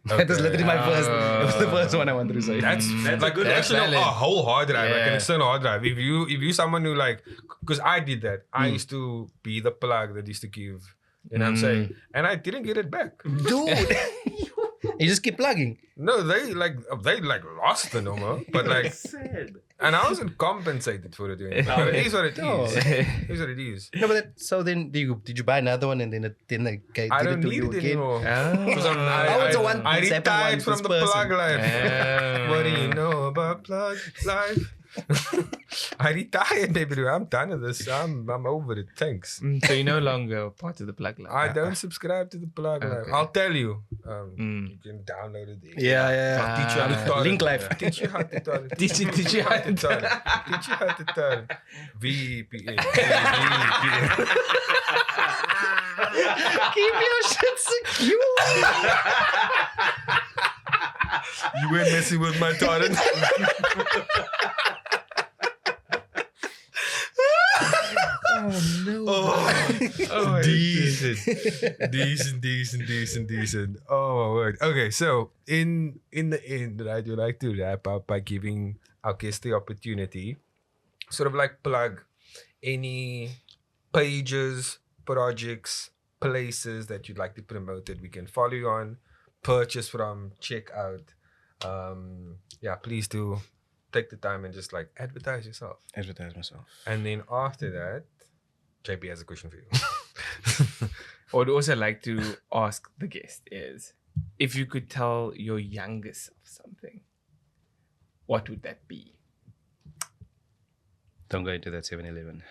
Speaker 4: That was literally my first, it was the first one I wanted to say.
Speaker 1: That's like good.
Speaker 2: That's
Speaker 1: Actually, a whole hard drive, like an
Speaker 2: Yeah.
Speaker 1: external hard drive. If you someone who like, because I did that. I used to be the plug that used to give. You know what I'm saying? And I didn't get it back.
Speaker 4: Dude, you just keep plugging.
Speaker 1: No, they lost the number, but like, and I wasn't compensated for it. But it is what it is. It is what it is.
Speaker 4: No, but so then did you buy another one and then they gave
Speaker 1: I
Speaker 4: it
Speaker 1: don't
Speaker 4: to
Speaker 1: need
Speaker 4: you
Speaker 1: it
Speaker 4: again?
Speaker 1: anymore.
Speaker 4: it's a one-
Speaker 1: I
Speaker 4: it's happened
Speaker 1: retired
Speaker 4: once
Speaker 1: from
Speaker 4: this
Speaker 1: the
Speaker 4: person.
Speaker 1: plug life. What do you know about plug life? I retired, baby. I'm done with this. I'm over it. Thanks.
Speaker 2: So you're no longer part of the plug line.
Speaker 1: I don't subscribe to the plug life.
Speaker 2: Okay.
Speaker 1: I'll tell you. You can download it. There.
Speaker 4: Yeah.
Speaker 1: I'll teach you how to turn.
Speaker 4: Link life.
Speaker 1: Teach you how to turn.
Speaker 2: Teach you how to
Speaker 1: turn. Teach you how to turn. VPN.
Speaker 4: Keep your shit secure.
Speaker 1: You weren't messing with my torrent.
Speaker 4: Oh no.
Speaker 1: Oh, decent. Decent. Oh my word. Okay, so in the end, right, we like to wrap up by giving our guests the opportunity, sort of like plug any pages, projects, places that you'd like to promote that we can follow you on, purchase from, check out. Yeah, please do take the time and just like advertise yourself.
Speaker 4: Advertise myself.
Speaker 1: And then after that, JP has a question for you.
Speaker 2: I would also like to ask the guest is, if you could tell your youngest self something, what would that be?
Speaker 4: Don't go into that 7-Eleven.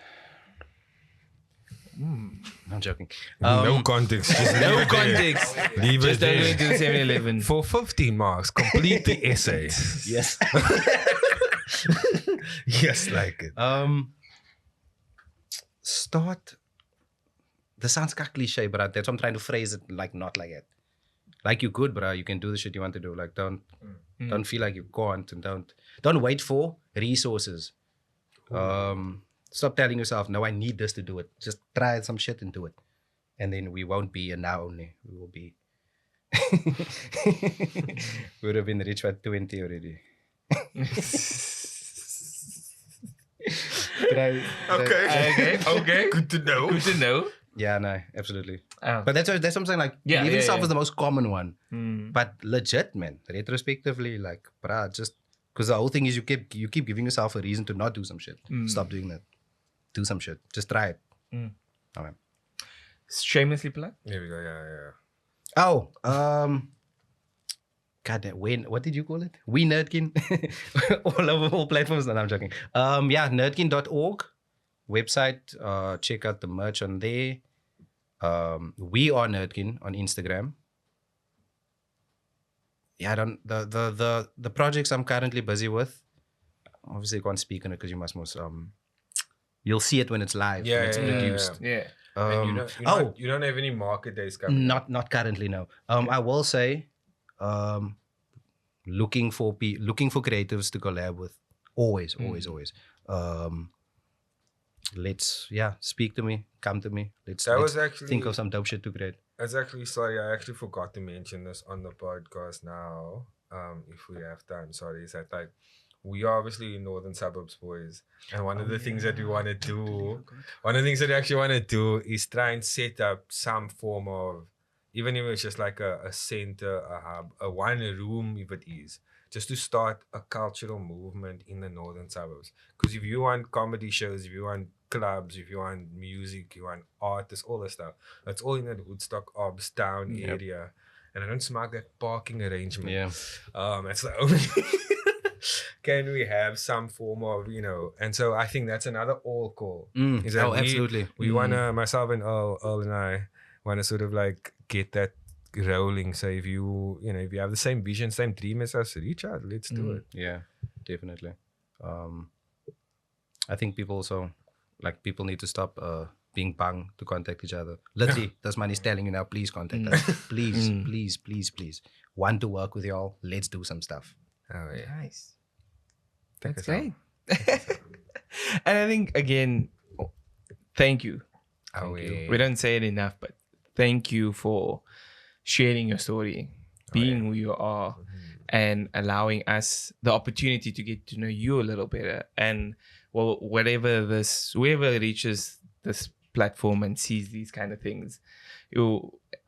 Speaker 4: I'm joking.
Speaker 1: No context. Just leave
Speaker 2: No
Speaker 1: it there.
Speaker 2: context.
Speaker 1: Leave
Speaker 2: Just
Speaker 1: it
Speaker 2: don't go
Speaker 1: there.
Speaker 2: into the 7-Eleven.
Speaker 1: For 15 marks, complete the essay.
Speaker 4: Yes.
Speaker 1: Yes, like it.
Speaker 4: Start. This sounds kind of cliche, but that's why I'm trying to phrase it like not like it. Like you're good, bro. You can do the shit you want to do. Like don't feel like you can't, and don't wait for resources. Stop telling yourself, no, I need this to do it. Just try some shit and do it. And then we won't be a now only. We will be. We would have been rich by 20 already.
Speaker 1: Okay. Good to know.
Speaker 2: Good to know.
Speaker 4: Yeah, no, absolutely.
Speaker 2: Oh.
Speaker 4: But that's what I'm saying. Like,
Speaker 2: Yeah,
Speaker 4: believe in yourself
Speaker 2: yeah.
Speaker 4: is the most common one.
Speaker 2: Mm.
Speaker 4: But legit, man, retrospectively, like, bruh, just because the whole thing is you keep giving yourself a reason to not do some shit. Stop doing that. Do some shit. Just try it. Okay.
Speaker 2: Shamelessly plug.
Speaker 1: Here we go. Yeah.
Speaker 4: Oh, God damn, what did you call it? We Nerd Kin. all over all platforms. No, I'm joking. Yeah, nerdkin.org website. Check out the merch on there. We are Nerdkin on Instagram. Yeah, the projects I'm currently busy with. Obviously, I can't speak on it because you must you'll see it when it's live.
Speaker 1: Yeah,
Speaker 4: when it's produced.
Speaker 2: Yeah.
Speaker 1: And you don't have any market days coming.
Speaker 4: Not currently, no. I will say, looking for creatives to collab with. Always. Let's speak to me, come to me. Let's think of some dope shit to create.
Speaker 1: That's actually, sorry, I actually forgot to mention this on the podcast now. If we have time, sorry, is that like we are obviously northern suburbs boys, and one of the things that we want to do, one of the things that we actually want to do is try and set up some form of, even if it's just like a center, a hub, a one room if it is, just to start a cultural movement in the northern suburbs. Because if you want comedy shows, if you want clubs, if you want music, you want artists, all this stuff, that's all in that Woodstock, Obstown area. And I don't smack that parking arrangement.
Speaker 4: Yeah.
Speaker 1: That's the only can we have some form of, and so I think that's another all call. Is that
Speaker 4: absolutely.
Speaker 1: We wanna, myself and Earle and I wanna sort of like get that rolling. So if you have the same vision, same dream as us, reach out, let's do it.
Speaker 4: Yeah, definitely. I think people need to stop being bang to contact each other. Literally, this man is telling you now, please contact us. Please. Want to work with y'all? Let's do some stuff.
Speaker 1: Oh yeah.
Speaker 2: Nice. That's great. And I think, again, thank you. We don't say it enough, but thank you for sharing your story, being who you are, and allowing us the opportunity to get to know you a little better. And well, whoever reaches this platform and sees these kind of things,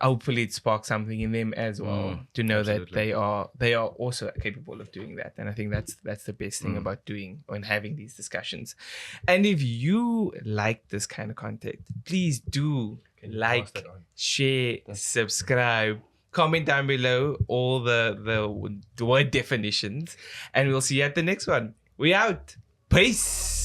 Speaker 2: hopefully it sparks something in them as well to know that they are also capable of doing that. And I think that's the best thing about doing and having these discussions. And if you like this kind of content, please do like, share, subscribe, comment down below all the word definitions, and we'll see you at the next one. We out. Peace.